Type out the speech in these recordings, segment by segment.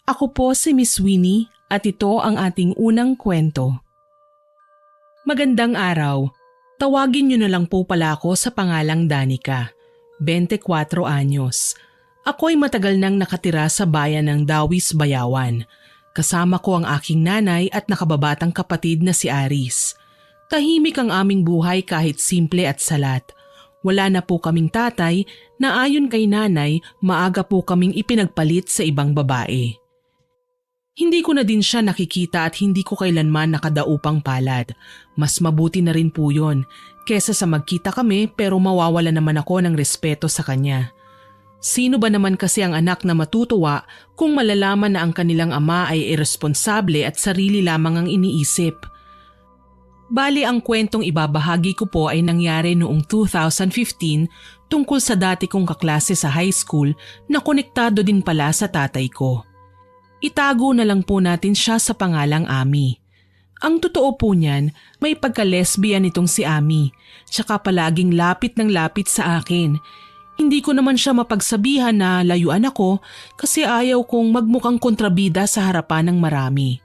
Ako po si Miss Winnie at ito ang ating unang kwento. Magandang araw. Tawagin niyo na lang po pala ako sa pangalang Danica, 24 anyos. Ako'y matagal nang nakatira sa bayan ng Dawis, Bayawan. Kasama ko ang aking nanay at nakababatang kapatid na si Aris. Tahimik ang aming buhay kahit simple at salat. Wala na po kaming tatay na ayon kay nanay maaga po kaming ipinagpalit sa ibang babae. Hindi ko na din siya nakikita at hindi ko kailanman nakadaupang palad. Mas mabuti na rin po yun kesa sa magkita kami pero mawawala naman ako ng respeto sa kanya. Sino ba naman kasi ang anak na matutuwa kung malalaman na ang kanilang ama ay irresponsable at sarili lamang ang iniisip? Bali ang kwentong ibabahagi ko po ay nangyari noong 2015 tungkol sa dati kong kaklase sa high school na konektado din pala sa tatay ko. Itago na lang po natin siya sa pangalang Ami. Ang totoo po niyan, may pagka-lesbian itong si Ami, tsaka palaging lapit ng lapit sa akin. Hindi ko naman siya mapagsabihan na layuan ako kasi ayaw kong magmukhang kontrabida sa harapan ng marami.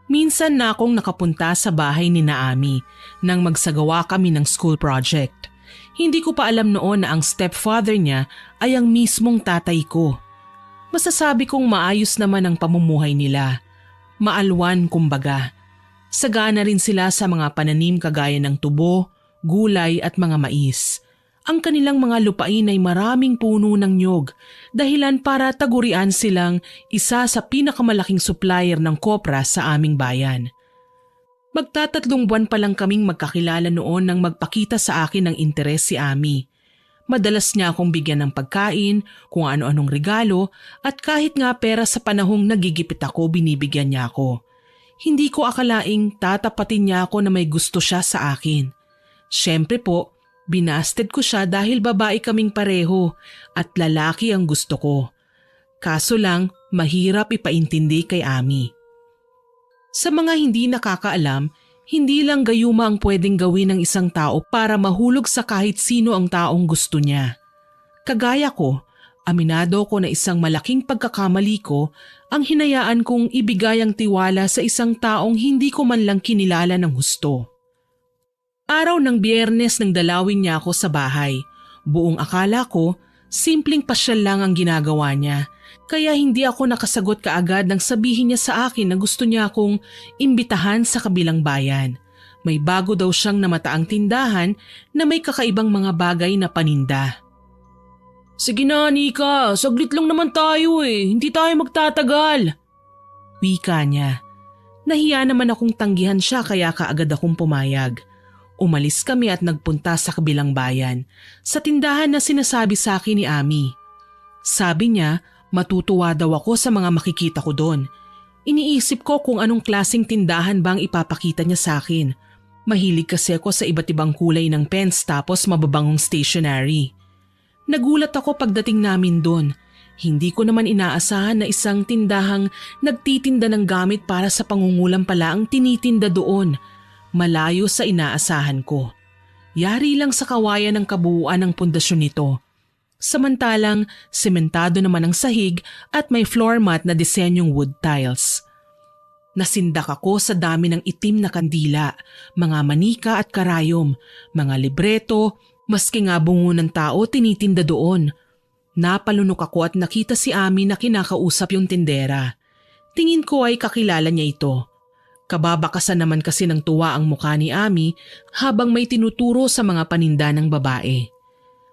Minsan na akong nakapunta sa bahay ni Naami nang magsagawa kami ng school project. Hindi ko pa alam noon na ang stepfather niya ay ang mismong tatay ko. Masasabi kong maayos naman ang pamumuhay nila. Maalwan kumbaga. Sagana rin sila sa mga pananim kagaya ng tubo, gulay at mga mais. Ang kanilang mga lupain ay maraming puno ng nyog, dahilan para tagurian silang isa sa pinakamalaking supplier ng kopra sa aming bayan. Magtatatlong buwan pa lang kaming magkakilala noon nang magpakita sa akin ng interes si Ami. Madalas niya akong bigyan ng pagkain, kung ano-anong regalo at kahit nga pera sa panahong nagigipit ako binibigyan niya ako. Hindi ko akalaing tatapatin niya ako na may gusto siya sa akin. Siyempre po, binasted ko siya dahil babae kaming pareho at lalaki ang gusto ko. Kaso lang, mahirap ipaintindi kay Ami. Sa mga hindi nakakaalam, hindi lang gayuma ang pwedeng gawin ng isang tao para mahulog sa kahit sino ang taong gusto niya. Kagaya ko, aminado ko na isang malaking pagkakamali ko ang hinayaan kong ibigay ang tiwala sa isang taong hindi ko man lang kinilala ng husto. Araw ng Biyernes nang dalawin niya ako sa bahay. Buong akala ko, simpleng pasyal lang ang ginagawa niya. Kaya hindi ako nakasagot kaagad nang sabihin niya sa akin na gusto niya akong imbitahan sa kabilang bayan. May bago daw siyang namataang tindahan na may kakaibang mga bagay na paninda. "Sige na, Nika, saglit lang naman tayo hindi tayo magtatagal." Wika niya. Nahiya naman akong tanggihan siya kaya kaagad akong pumayag. Umalis kami at nagpunta sa kabilang bayan, sa tindahan na sinasabi sa akin ni Ami. Sabi niya, matutuwa daw ako sa mga makikita ko doon. Iniisip ko kung anong klaseng tindahan bang ipapakita niya sa akin. Mahilig kasi ako sa iba't ibang kulay ng pens tapos mababangong stationery. Nagulat ako pagdating namin doon. Hindi ko naman inaasahan na isang tindahang nagtitinda ng gamit para sa pangungulam pala ang tinitinda doon. Malayo sa inaasahan ko. Yari lang sa kawayan ng kabuuan ng pundasyon nito. Samantalang sementado naman ang sahig at may floor mat na disenyong wood tiles. Nasindak ako sa dami ng itim na kandila, mga manika at karayom, mga libreto, maski nga bungo ng tao tinitinda doon. Napalunok ako at nakita si Ami na kinakausap yung tindera. Tingin ko ay kakilala niya ito. Kababakasan naman kasi ng tuwa ang mukha ni Ami habang may tinuturo sa mga paninda ng babae.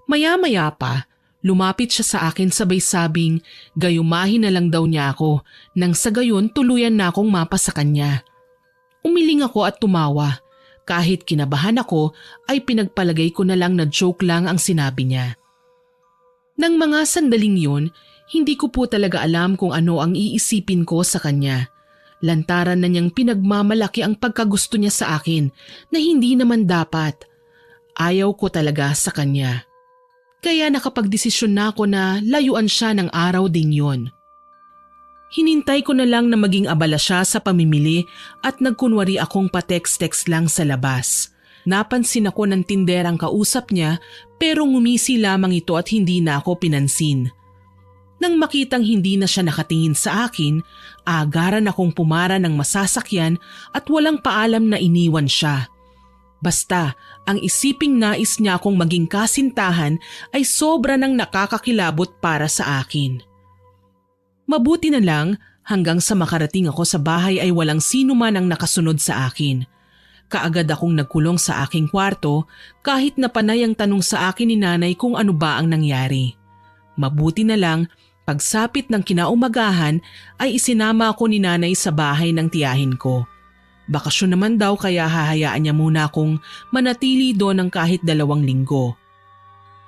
Maya-maya pa, lumapit siya sa akin sabay sabing gayumahin na lang daw niya ako nang sa gayon tuluyan na akong mapa sa kanya. Umiling ako at tumawa. Kahit kinabahan ako ay pinagpalagay ko na lang na joke lang ang sinabi niya. Nang mga sandaling yun, hindi ko po talaga alam kung ano ang iisipin ko sa kanya. Lantaran na niyang pinagmamalaki ang pagkagusto niya sa akin na hindi naman dapat. Ayaw ko talaga sa kanya. Kaya nakapagdesisyon na ako na layuan siya ng araw din yon. Hinintay ko na lang na maging abala siya sa pamimili at nagkunwari akong pa-text-text lang sa labas. Napansin ako ng tinderang kausap niya pero ngumisi lamang ito at hindi na ako pinansin. Nang makitang hindi na siya nakatingin sa akin, agaran akong pumara ng masasakyan at walang paalam na iniwan siya. Basta, ang isiping nais niya akong maging kasintahan ay sobra nang nakakakilabot para sa akin. Mabuti na lang hanggang sa makarating ako sa bahay ay walang sino man ang nakasunod sa akin. Kaagad akong nagkulong sa aking kwarto kahit na panay ang tanong sa akin ni nanay kung ano ba ang nangyari. Mabuti na lang, pagsapit ng kinaumagahan ay isinama ako ni nanay sa bahay ng tiyahin ko. Bakasyon naman daw kaya hahayaan niya muna akong manatili doon ng kahit 2 linggo.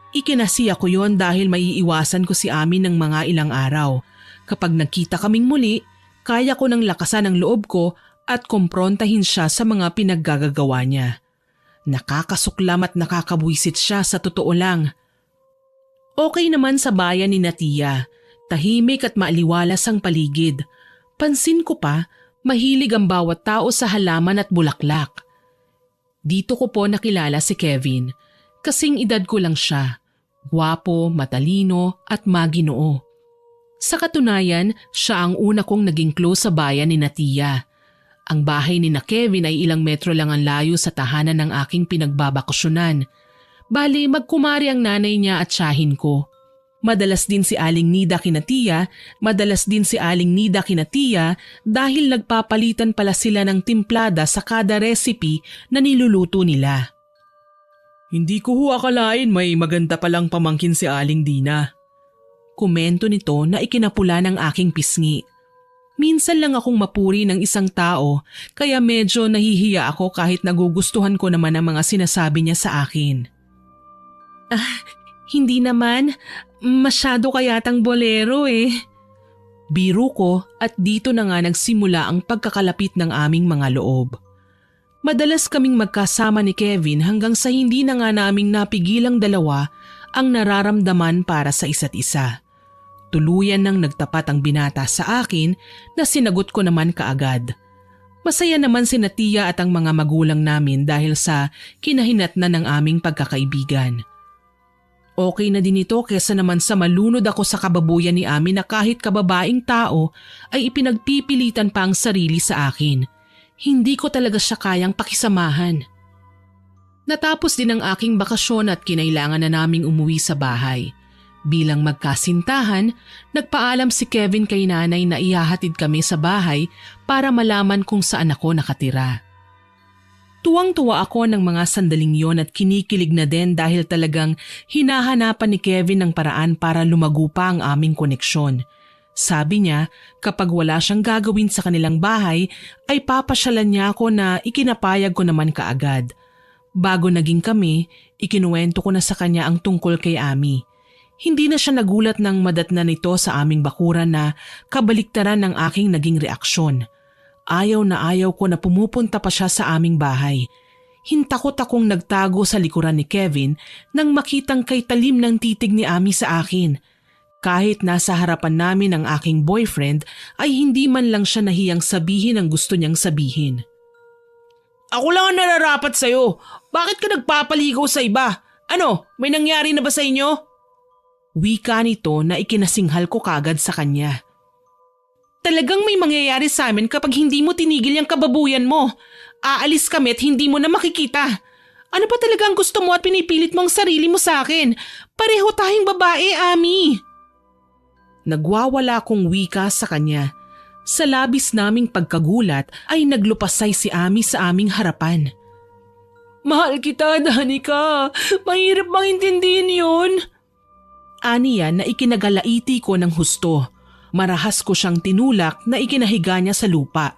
Ikinasiya ko yon dahil maiiwasan ko si Ami ng mga ilang araw. Kapag nagkita kaming muli, kaya ko nang lakasan ang loob ko at kumprontahin siya sa mga pinaggagawa niya. Nakakasuklam at nakakabwisit siya sa totoo lang. Okay naman sa bayan ni Natia. Tahimik at maaliwalas ang paligid. Pansin ko pa, mahilig ang bawat tao sa halaman at bulaklak. Dito ko po nakilala si Kevin. Kasing edad ko lang siya. Gwapo, matalino at maginoo. Sa katunayan, siya ang una kong naging close sa bayan ni Natia. Ang bahay ni na Kevin ay ilang metro lang ang layo sa tahanan ng aking pinagbabakasyonan. Bali, magkumari ang nanay niya at tiyahin ko. Madalas din si Aling Nida kina Tia dahil nagpapalitan pala sila ng timplada sa kada recipe na niluluto nila. Hindi ko ho akalain may maganda palang pamangkin si Aling Dina. Komento nito na ikinapula ng aking pisngi. Minsan lang akong mapuri ng isang tao kaya medyo nahihiya ako kahit nagugustuhan ko naman ang mga sinasabi niya sa akin. Hindi naman. Masyado kayatang bolero eh. Biro ko at dito na nga nagsimula ang pagkakalapit ng aming mga loob. Madalas kaming magkasama ni Kevin hanggang sa hindi na nga naming napigilang dalawa ang nararamdaman para sa isa't isa. Tuluyan nang nagtapat ang binata sa akin na sinagot ko naman kaagad. Masaya naman si Natia at ang mga magulang namin dahil sa kinahinatnan ng aming pagkakaibigan. Okay na din ito kesa naman sa malunod ako sa kababuyan ni Ami na kahit kababaing tao ay ipinagpipilitan pa ang sarili sa akin. Hindi ko talaga siya kayang pakisamahan. Natapos din ang aking bakasyon at kinailangan na naming umuwi sa bahay. Bilang magkasintahan, nagpaalam si Kevin kay nanay na ihahatid kami sa bahay para malaman kung saan ako nakatira. Tuwang-tuwa ako ng mga sandaling yon at kinikilig na din dahil talagang hinahanapan ni Kevin ng paraan para lumago pa ang aming koneksyon. Sabi niya kapag wala siyang gagawin sa kanilang bahay ay papasyalan niya ako na ikinapayag ko naman kaagad. Bago naging kami, ikinuwento ko na sa kanya ang tungkol kay Ami. Hindi na siya nagulat nang madatnan nito sa aming bakuran na kabaliktaran ng aking naging reaksyon. Ayaw na ayaw ko na pumupunta pa siya sa aming bahay. Hintakot akong nagtago sa likuran ni Kevin nang makitang kay talim ng titig ni Ami sa akin. Kahit nasa harapan namin ang aking boyfriend ay hindi man lang siya nahiyang sabihin ang gusto niyang sabihin. Ako lang ang nararapat sa'yo. Bakit ka nagpapaligaw sa iba? Ano, may nangyari na ba sa inyo? Wika nito na ikinasinghal ko kagad sa kanya. Talagang may mangyayari sa amin kapag hindi mo tinigil yung kababuyan mo. Aalis kami at hindi mo na makikita. Ano pa talaga ang gusto mo at pinipilit mo ang sarili mo sa akin? Pareho tayong babae, Ami. Nagwawala akong wika sa kanya. Sa labis naming pagkagulat ay naglupasay si Ami sa aming harapan. Mahal kita, Danica. Mahirap maintindihin yun. Aniya na ikinagalaiti ko ng husto. Marahas ko siyang tinulak na ikinahiga niya sa lupa.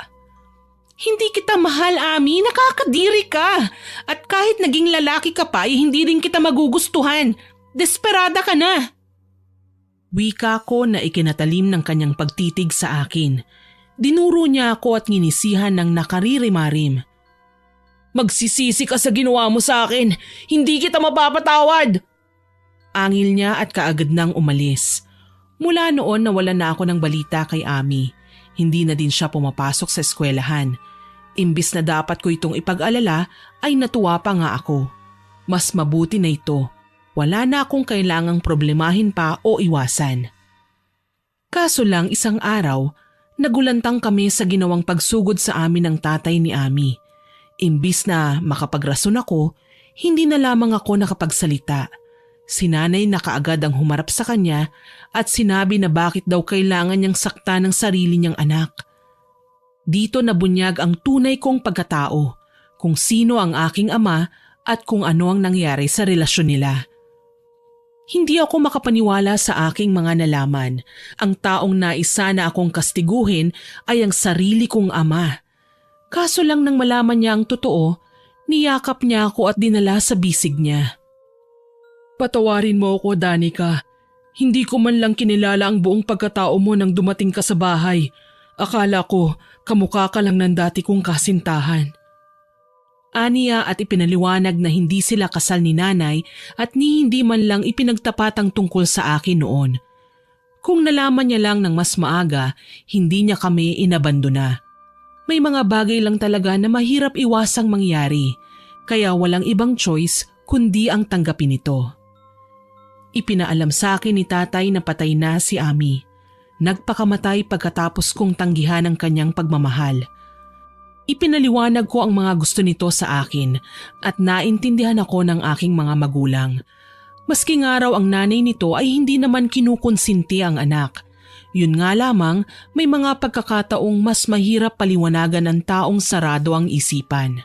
Hindi kita mahal, Ami. Nakakadiri ka. At kahit naging lalaki ka pa, ay hindi rin kita magugustuhan. Desperada ka na. Wika ko na ikinatalim ng kanyang pagtitig sa akin. Dinuro niya ako at nginisihan ng nakaririmarim. Magsisisi ka sa ginawa mo sa akin. Hindi kita mapapatawad. Angil niya at kaagad nang umalis. Mula noon nawalan na ako ng balita kay Ami. Hindi na din siya pumapasok sa eskwelahan. Imbis na dapat ko itong ipag-alala ay natuwa pa nga ako. Mas mabuti na ito. Wala na akong kailangang problemahin pa o iwasan. Kaso lang isang araw, nagulantang kami sa ginawang pagsugod sa amin ng tatay ni Ami. Imbis na makapagrason ako, hindi na lamang ako nakapagsalita. Si nanay na kaagad ang humarap sa kanya at sinabi na bakit daw kailangan niyang sakta ng sarili niyang anak. Dito nabunyag ang tunay kong pagkatao, kung sino ang aking ama at kung ano ang nangyari sa relasyon nila. Hindi ako makapaniwala sa aking mga nalaman. Ang taong naisa na akong kastiguhin ay ang sarili kong ama. Kaso lang nang malaman niya ang totoo, niyakap niya ako at dinala sa bisig niya. Patawarin mo ako, Danica. Hindi ko man lang kinilala ang buong pagkatao mo nang dumating ka sa bahay. Akala ko kamukha ka lang ng dati kong kasintahan. Aniya at ipinaliwanag na hindi sila kasal ni nanay at hindi man lang ipinagtapatang tungkol sa akin noon. Kung nalaman niya lang ng mas maaga, hindi niya kami inabandona. May mga bagay lang talaga na mahirap iwasang mangyari, kaya walang ibang choice kundi ang tanggapin ito. Ipinaalam sa akin ni tatay na patay na si Ami. Nagpakamatay pagkatapos kong tanggihan ang kanyang pagmamahal. Ipinaliwanag ko ang mga gusto nito sa akin at naintindihan ako ng aking mga magulang. Maski nga raw ang nanay nito ay hindi naman kinukonsinti ang anak. Yun nga lamang, may mga pagkakataong mas mahirap paliwanagan ng taong sarado ang isipan.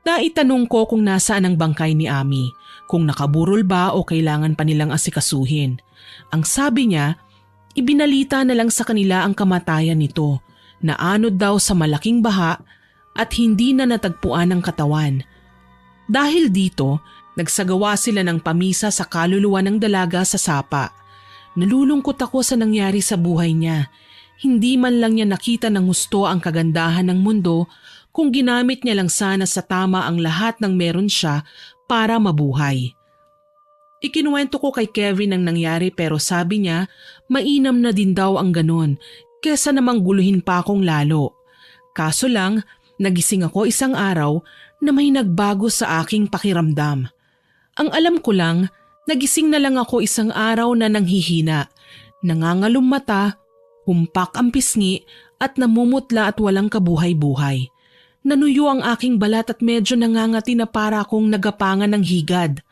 Naitanong ko kung nasaan ang bangkay ni Ami, kung nakaburol ba o kailangan pa nilang asikasuhin. Ang sabi niya, ibinalita na lang sa kanila ang kamatayan nito, na anod daw sa malaking baha at hindi na natagpuan ang katawan. Dahil dito, nagsagawa sila ng pamisa sa kaluluwa ng dalaga sa sapa. Nalulungkot ako sa nangyari sa buhay niya. Hindi man lang niya nakita ng husto ang kagandahan ng mundo kung ginamit niya lang sana sa tama ang lahat ng meron siya para mabuhay. Ikinuwento ko kay Kevin ang nangyari pero sabi niya mainam na din daw ang ganon kesa namang guluhin pa akong lalo. Kaso lang, nagising ako isang araw na may nagbago sa aking pakiramdam. Ang alam ko lang, nagising na lang ako isang araw na nanghihina, nangangalum mata, humpak ang pisngi at namumutla at walang kabuhay-buhay. Nanuyo ang aking balat at medyo nangangati na para akong nagapangan ng higad.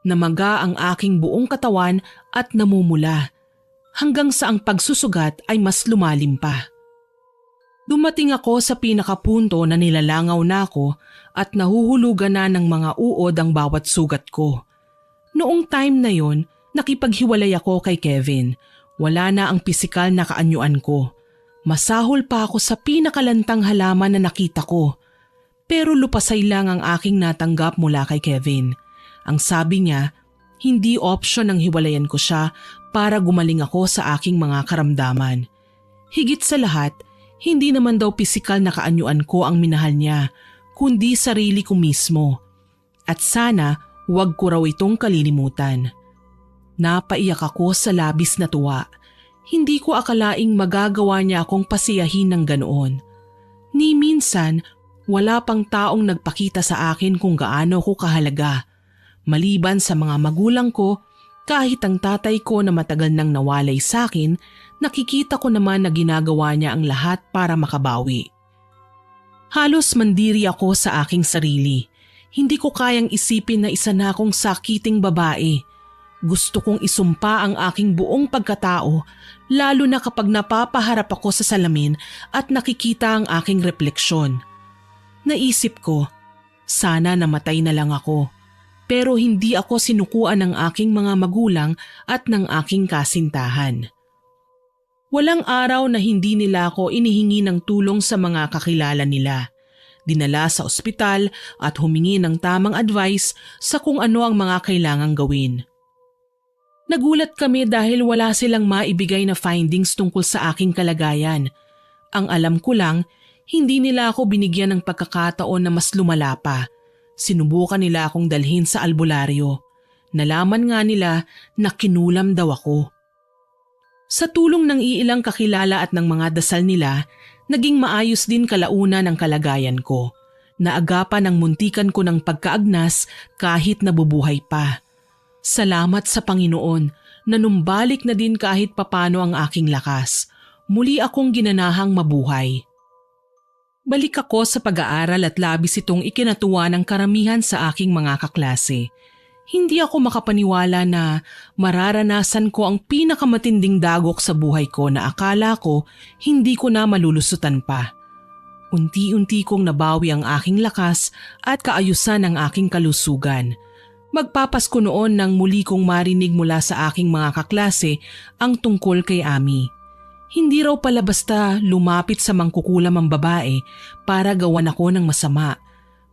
Namaga ang aking buong katawan at namumula. Hanggang sa ang pagsusugat ay mas lumalim pa. Dumating ako sa pinakapunto na nilalangaw na ako at nahuhulugan na ng mga uod ang bawat sugat ko. Noong time na yon, nakipaghiwalay ako kay Kevin. Wala na ang pisikal na kaanyuan ko. Masahol pa ako sa pinakalantang halaman na nakita ko. Pero lupasay lang ang aking natanggap mula kay Kevin. Ang sabi niya, hindi opsyon ang hiwalayan ko siya para gumaling ako sa aking mga karamdaman. Higit sa lahat, hindi naman daw pisikal na kaanyuan ko ang minahal niya, kundi sarili ko mismo. At sana huwag ko raw itong kalilimutan. Napaiyak ako sa labis na tuwa. Hindi ko akalaing magagawa niya akong pasiyahin ng ganoon. Ni minsan, wala pang taong nagpakita sa akin kung gaano ko kahalaga. Maliban sa mga magulang ko, kahit ang tatay ko na matagal nang nawalay sa akin, nakikita ko naman na ginagawa niya ang lahat para makabawi. Halos mandiri ako sa aking sarili. Hindi ko kayang isipin na isa na akong sakiting babae. Gusto kong isumpa ang aking buong pagkatao, lalo na kapag napapaharap ako sa salamin at nakikita ang aking refleksyon. Naisip ko, sana namatay na lang ako. Pero hindi ako sinukuan ng aking mga magulang at ng aking kasintahan. Walang araw na hindi nila ako inihingi ng tulong sa mga kakilala nila. Dinala sa ospital at humingi ng tamang advice sa kung ano ang mga kailangang gawin. Nagulat kami dahil wala silang maibigay na findings tungkol sa aking kalagayan. Ang alam ko lang, hindi nila ako binigyan ng pagkakataon na mas lumala pa. Sinubukan nila akong dalhin sa albularyo. Nalaman nga nila na kinulam daw ako. Sa tulong ng iilang kakilala at ng mga dasal nila, naging maayos din kalauna ng kalagayan ko. Naagapan ang muntikan ko ng pagkaagnas kahit nabubuhay pa. Salamat sa Panginoon, nanumbalik na din kahit papano ang aking lakas. Muli akong ginanahang mabuhay. Balik ako sa pag-aaral at labis itong ikinatuwa ng karamihan sa aking mga kaklase. Hindi ako makapaniwala na mararanasan ko ang pinakamatinding dagok sa buhay ko na akala ko hindi ko na malulusutan pa. Unti-unti kong nabawi ang aking lakas at kaayusan ng aking kalusugan. Magpapasko noon nang muli kong marinig mula sa aking mga kaklase ang tungkol kay Ami. Hindi raw pala basta lumapit sa mangkukulam ang babae para gawan ako ng masama,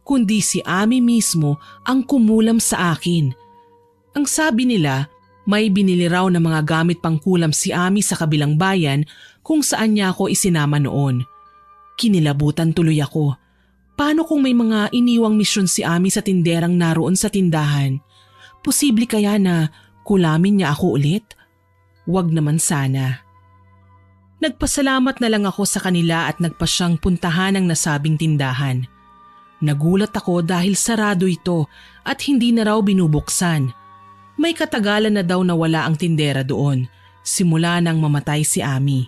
kundi si Ami mismo ang kumulam sa akin. Ang sabi nila, may binili raw na mga gamit pangkulam si Ami sa kabilang bayan kung saan niya ako isinama noon. Kinilabutan tuloy ako. Paano kung may mga iniwang misyon si Ami sa tinderang naroon sa tindahan? Posible kaya na kulamin niya ako ulit? Wag naman sana. Nagpasalamat na lang ako sa kanila at nagpasyang puntahan ang nasabing tindahan. Nagulat ako dahil sarado ito at hindi na raw binubuksan. May katagalan na daw nawala ang tindera doon, simula nang mamatay si Ami.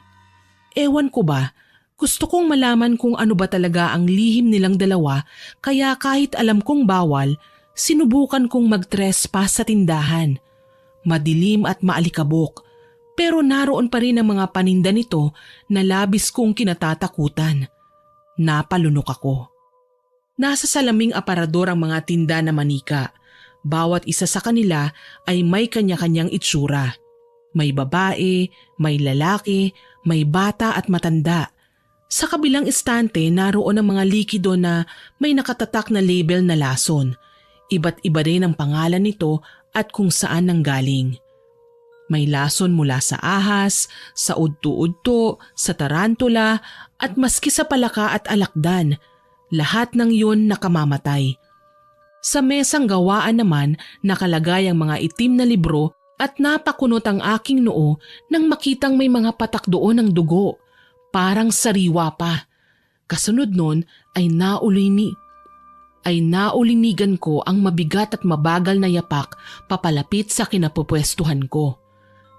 Ewan ko ba, gusto kong malaman kung ano ba talaga ang lihim nilang dalawa kaya kahit alam kong bawal, sinubukan kong mag-trespass sa tindahan. Madilim at maalikabok. Pero naroon pa rin ang mga paninda nito na labis kong kinatatakutan. Napalunok ako. Nasa salaming aparador ang mga tinda na manika. Bawat isa sa kanila ay may kanya-kanyang itsura. May babae, may lalaki, may bata at matanda. Sa kabilang estante naroon ang mga likido na may nakatatak na label na lason. Iba't iba rin ang pangalan nito at kung saan nanggaling. May lason mula sa ahas, sa udto-udto, sa tarantula at maski sa palaka at alakdan. Lahat ng yun nakamamatay. Sa mesang gawaan naman nakalagay ang mga itim na libro at napakunot ang aking noo nang makitang may mga patak doon ng dugo. Parang sariwa pa. Kasunod nun ay naulinigan ko ang mabigat at mabagal na yapak papalapit sa kinapupwestuhan ko.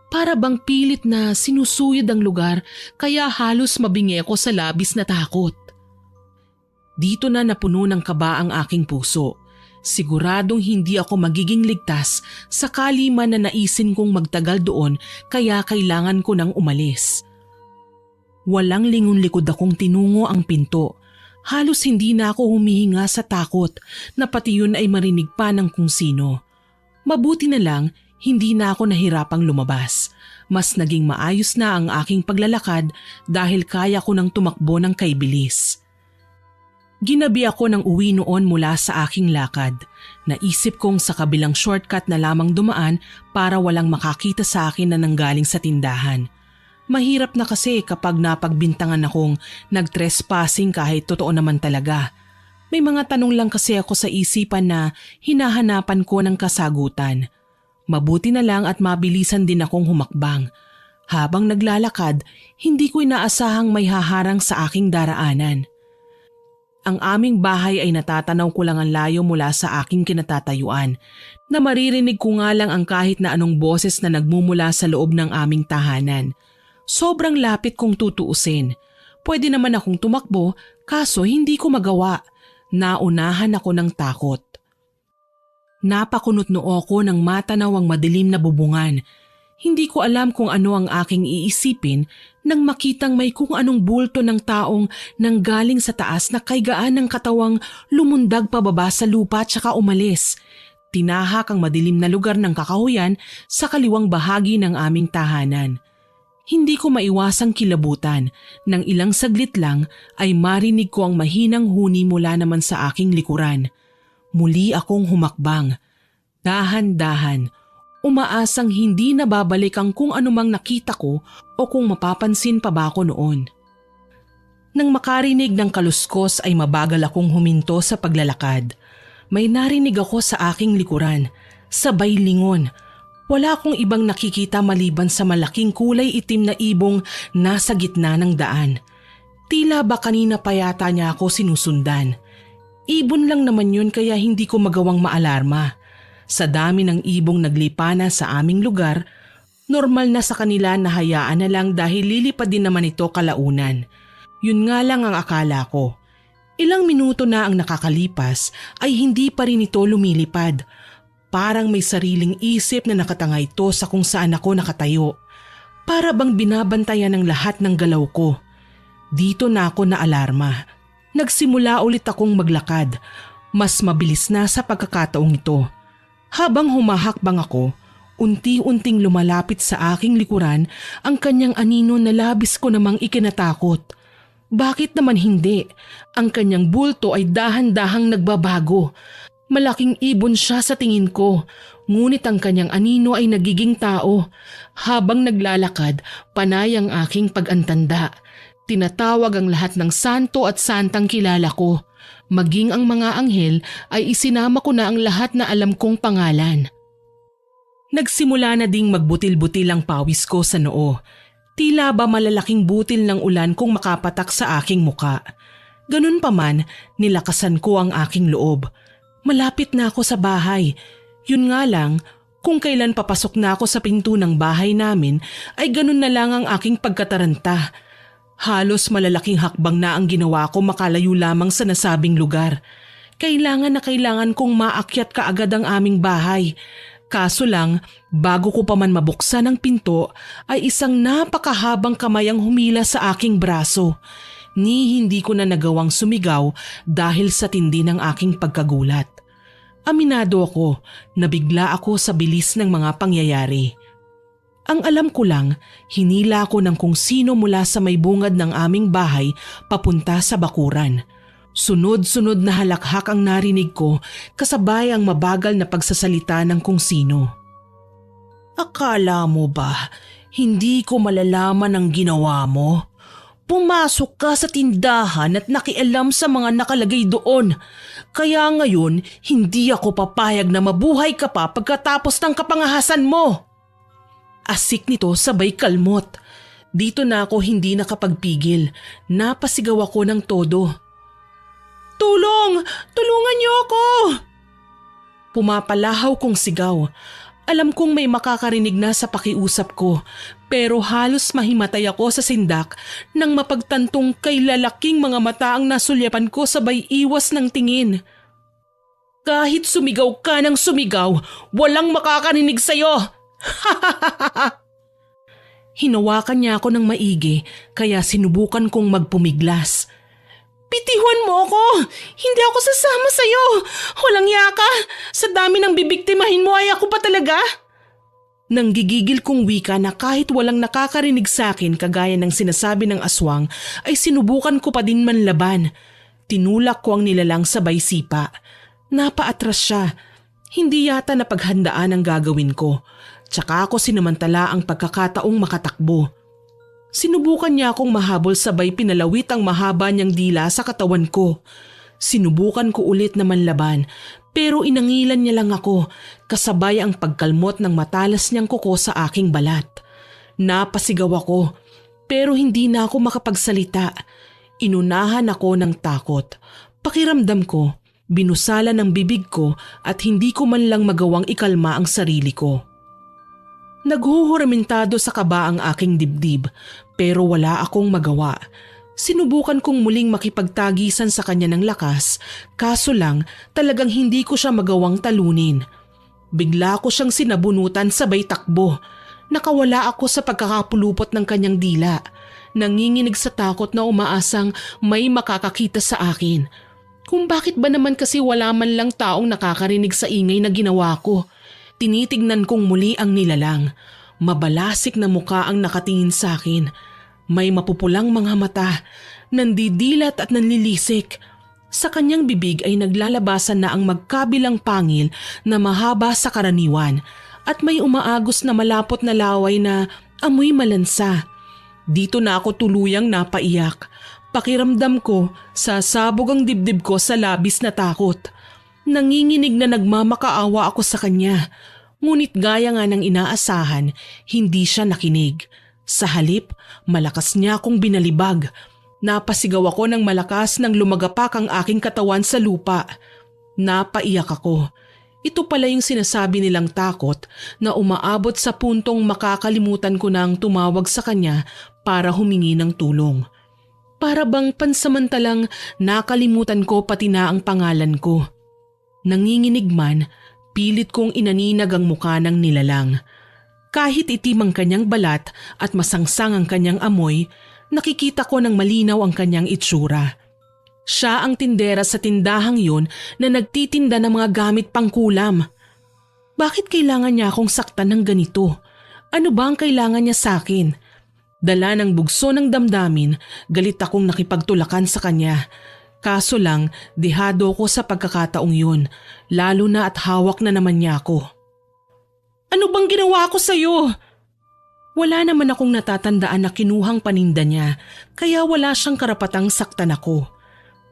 Para bang pilit na sinusuyod ang lugar kaya halos mabingi ako sa labis na takot. Dito na napuno ng kaba ang aking puso. Siguradong hindi ako magiging ligtas sakali man na naisin kong magtagal doon kaya kailangan ko nang umalis. Walang lingon-likod akong tinungo ang pinto. Halos hindi na ako humihinga sa takot na pati yun ay marinig pa ng kung sino. Mabuti na lang hindi na ako nahirapang lumabas. Mas naging maayos na ang aking paglalakad dahil kaya ko nang tumakbo ng kaibilis. Ginabi ako ng uwi noon mula sa aking lakad. Naisip kong sa kabilang shortcut na lamang dumaan para walang makakita sa akin na nanggaling sa tindahan. Mahirap na kasi kapag napagbintangan akong nag-trespassing kahit totoo naman talaga. May mga tanong lang kasi ako sa isipan na hinahanapan ko ng kasagutan. Mabuti na lang at mabilisan din akong humakbang. Habang naglalakad, hindi ko inaasahang may haharang sa aking daraanan. Ang aming bahay ay natatanaw ko lang ang layo mula sa aking kinatatayuan, na maririnig ko nga lang ang kahit na anong boses na nagmumula sa loob ng aming tahanan. Sobrang lapit kung tutuusin. Pwede naman akong tumakbo kaso hindi ko magawa. Naunahan ako ng takot. Napakunot noo ko nang matanaw ang madilim na bubungan. Hindi ko alam kung ano ang aking iisipin nang makitang may kung anong bulto ng taong nanggaling sa taas na kaygaan ng katawang lumundag pababa sa lupa at saka umalis. Tinahak ang madilim na lugar ng kakahuyan sa kaliwang bahagi ng aming tahanan. Hindi ko maiwasang kilabutan nang ilang saglit lang ay marinig ko ang mahinang huni mula naman sa aking likuran. Muli akong humakbang. Dahan-dahan, umaasang hindi nababalik ang kung anumang nakita ko o kung mapapansin pa ba ako noon. Nang makarinig ng kaluskos ay mabagal akong huminto sa paglalakad. May narinig ako sa aking likuran, sabay lingon. Wala akong ibang nakikita maliban sa malaking kulay itim na ibong nasa gitna ng daan. Tila ba kanina pa yata niya ako sinusundan. Ibon lang naman yun kaya hindi ko magawang maalarma. Sa dami ng ibong naglipana sa aming lugar, Normal na sa kanila na hayaan na lang dahil lilipad din naman ito kalaunan. Yun nga lang ang akala ko. Ilang minuto na ang nakakalipas ay hindi pa rin ito lumilipad. Parang may sariling isip na nakatanga ito sa kung saan ako nakatayo. Para bang binabantayan ng lahat ng galaw ko. Dito na ako naalarma. Nagsimula ulit akong maglakad. Mas mabilis na sa pagkakataong ito. Habang humahakbang ako, unti-unting lumalapit sa aking likuran ang kanyang anino na labis ko namang ikinatakot. Bakit naman hindi? Ang kanyang bulto ay dahan-dahang nagbabago. Malaking ibon siya sa tingin ko, ngunit ang kanyang anino ay nagiging tao. Habang naglalakad, panay ang aking pag-antanda. Tinatawag ang lahat ng santo at santang kilala ko. Maging ang mga anghel ay isinama ko na ang lahat na alam kong pangalan. Nagsimula na ding magbutil-butil ang pawis ko sa noo. Tila ba malalaking butil ng ulan kung makapatak sa aking muka. Ganun pa man, nilakasan ko ang aking loob. Malapit na ako sa bahay. Yun nga lang, kung kailan papasok na ako sa pinto ng bahay namin ay ganun na lang ang aking pagkataranta. Halos malalaking hakbang na ang ginawa ko makalayo lamang sa nasabing lugar. Kailangan na kailangan kong maakyat kaagad ang aming bahay. Kaso lang, bago ko pa man mabuksan ang pinto ay isang napakahabang kamay ang humila sa aking braso. Ni hindi ko na nagawang sumigaw dahil sa tindi ng aking pagkagulat. Aminado ako, nabigla ako sa bilis ng mga pangyayari. Ang alam ko lang, hinila ko ng kung sino mula sa may bungad ng aming bahay papunta sa bakuran. Sunod-sunod na halakhak ang narinig ko kasabay ang mabagal na pagsasalita ng kung sino. Akala mo ba hindi ko malalaman ang ginawa mo? Pumasok ka sa tindahan at nakialam sa mga nakalagay doon. Kaya ngayon hindi ako papayag na mabuhay ka pa pagkatapos ng kapangahasan mo. Asik nito sabay kalmot. Dito na ako hindi nakapagpigil. Napasigaw ako ng todo. Tulong! Tulungan niyo ako! Pumapalahaw kong sigaw. Alam kong may makakarinig na sa pakiusap ko, pero halos mahimatay ako sa sindak nang mapagtantong kay lalaking mga mata ang nasulyapan ko sabay iwas ng tingin. Kahit sumigaw ka ng sumigaw, walang makakarinig sa'yo! Hinawakan niya ako ng maigi kaya sinubukan kong magpumiglas. Bitiwan mo ako! Hindi ako sasama sa'yo! Walang yaka! Sa dami ng bibiktimahin mo ay ako pa talaga! Nang gigigil kong wika na kahit walang nakakarinig sa akin kagaya ng sinasabi ng aswang ay sinubukan ko pa din manlaban. Tinulak ko ang nilalang sabay sipa. Napaatras siya. Hindi yata napaghandaan ang gagawin ko. Tsaka ako sinamantala ang pagkakataong makatakbo. Sinubukan niya akong mahabol sabay pinalawit ang mahaba niyang dila sa katawan ko. Sinubukan ko ulit na manlaban pero inangilan niya lang ako kasabay ang pagkalmot ng matalas niyang kuko sa aking balat. Napasigaw ako pero hindi na ako makapagsalita. Inunahan ako ng takot. Pakiramdam ko, binusala ng bibig ko at hindi ko man lang magawang ikalma ang sarili ko. Naghuhuramentado sa kaba ang aking dibdib pero wala akong magawa. Sinubukan kong muling makipagtagisan sa kanya ng lakas kaso lang talagang hindi ko siya magawang talunin. Bigla ko siyang sinabunutan sabay takbo. Nakawala ako sa pagkakapulupot ng kanyang dila. Nanginginig sa takot na umaasang may makakakita sa akin. Kung bakit ba naman kasi wala man lang taong nakakarinig sa ingay na ginawa ko. Tinitignan kong muli ang nilalang. Mabalasik na muka ang nakatingin sa akin. May mapupulang mga mata, nandidilat at nanlilisik. Sa kanyang bibig ay naglalabasan na ang magkabilang pangil na mahaba sa karaniwan at may umaagos na malapot na laway na amoy malansa. Dito na ako tuluyang napaiyak. Pakiramdam ko, sasabog ang dibdib ko sa labis na takot. Nanginginig na nagmamakaawa ako sa kanya. Ngunit gaya nga ng inaasahan, hindi siya nakinig. Sa halip, malakas niya akong binalibag. Napasigaw ako ng malakas nang lumagapak ang aking katawan sa lupa. Napaiyak ako. Ito pala yung sinasabi nilang takot na umaabot sa puntong makakalimutan ko nang tumawag sa kanya para humingi ng tulong. Para bang pansamantalang nakalimutan ko pati na ang pangalan ko. Nanginginig man, pilit kong inaninag ang mukha ng nilalang. Kahit itim ang kanyang balat at masangsang ang kanyang amoy, nakikita ko ng malinaw ang kanyang itsura. Siya ang tindera sa tindahang yun na nagtitinda ng mga gamit pangkulam. Bakit kailangan niya akong saktan ng ganito? Ano ba ang kailangan niya sa akin? Dala ng bugso ng damdamin, galit akong nakipagtulakan sa kanya. Kaso lang, dihado ko sa pagkakataong yun, lalo na at hawak na naman niya ako. Ano bang ginawa ko sa'yo? Wala naman akong natatandaan na kinuhang paninda niya, kaya wala siyang karapatang saktan ako.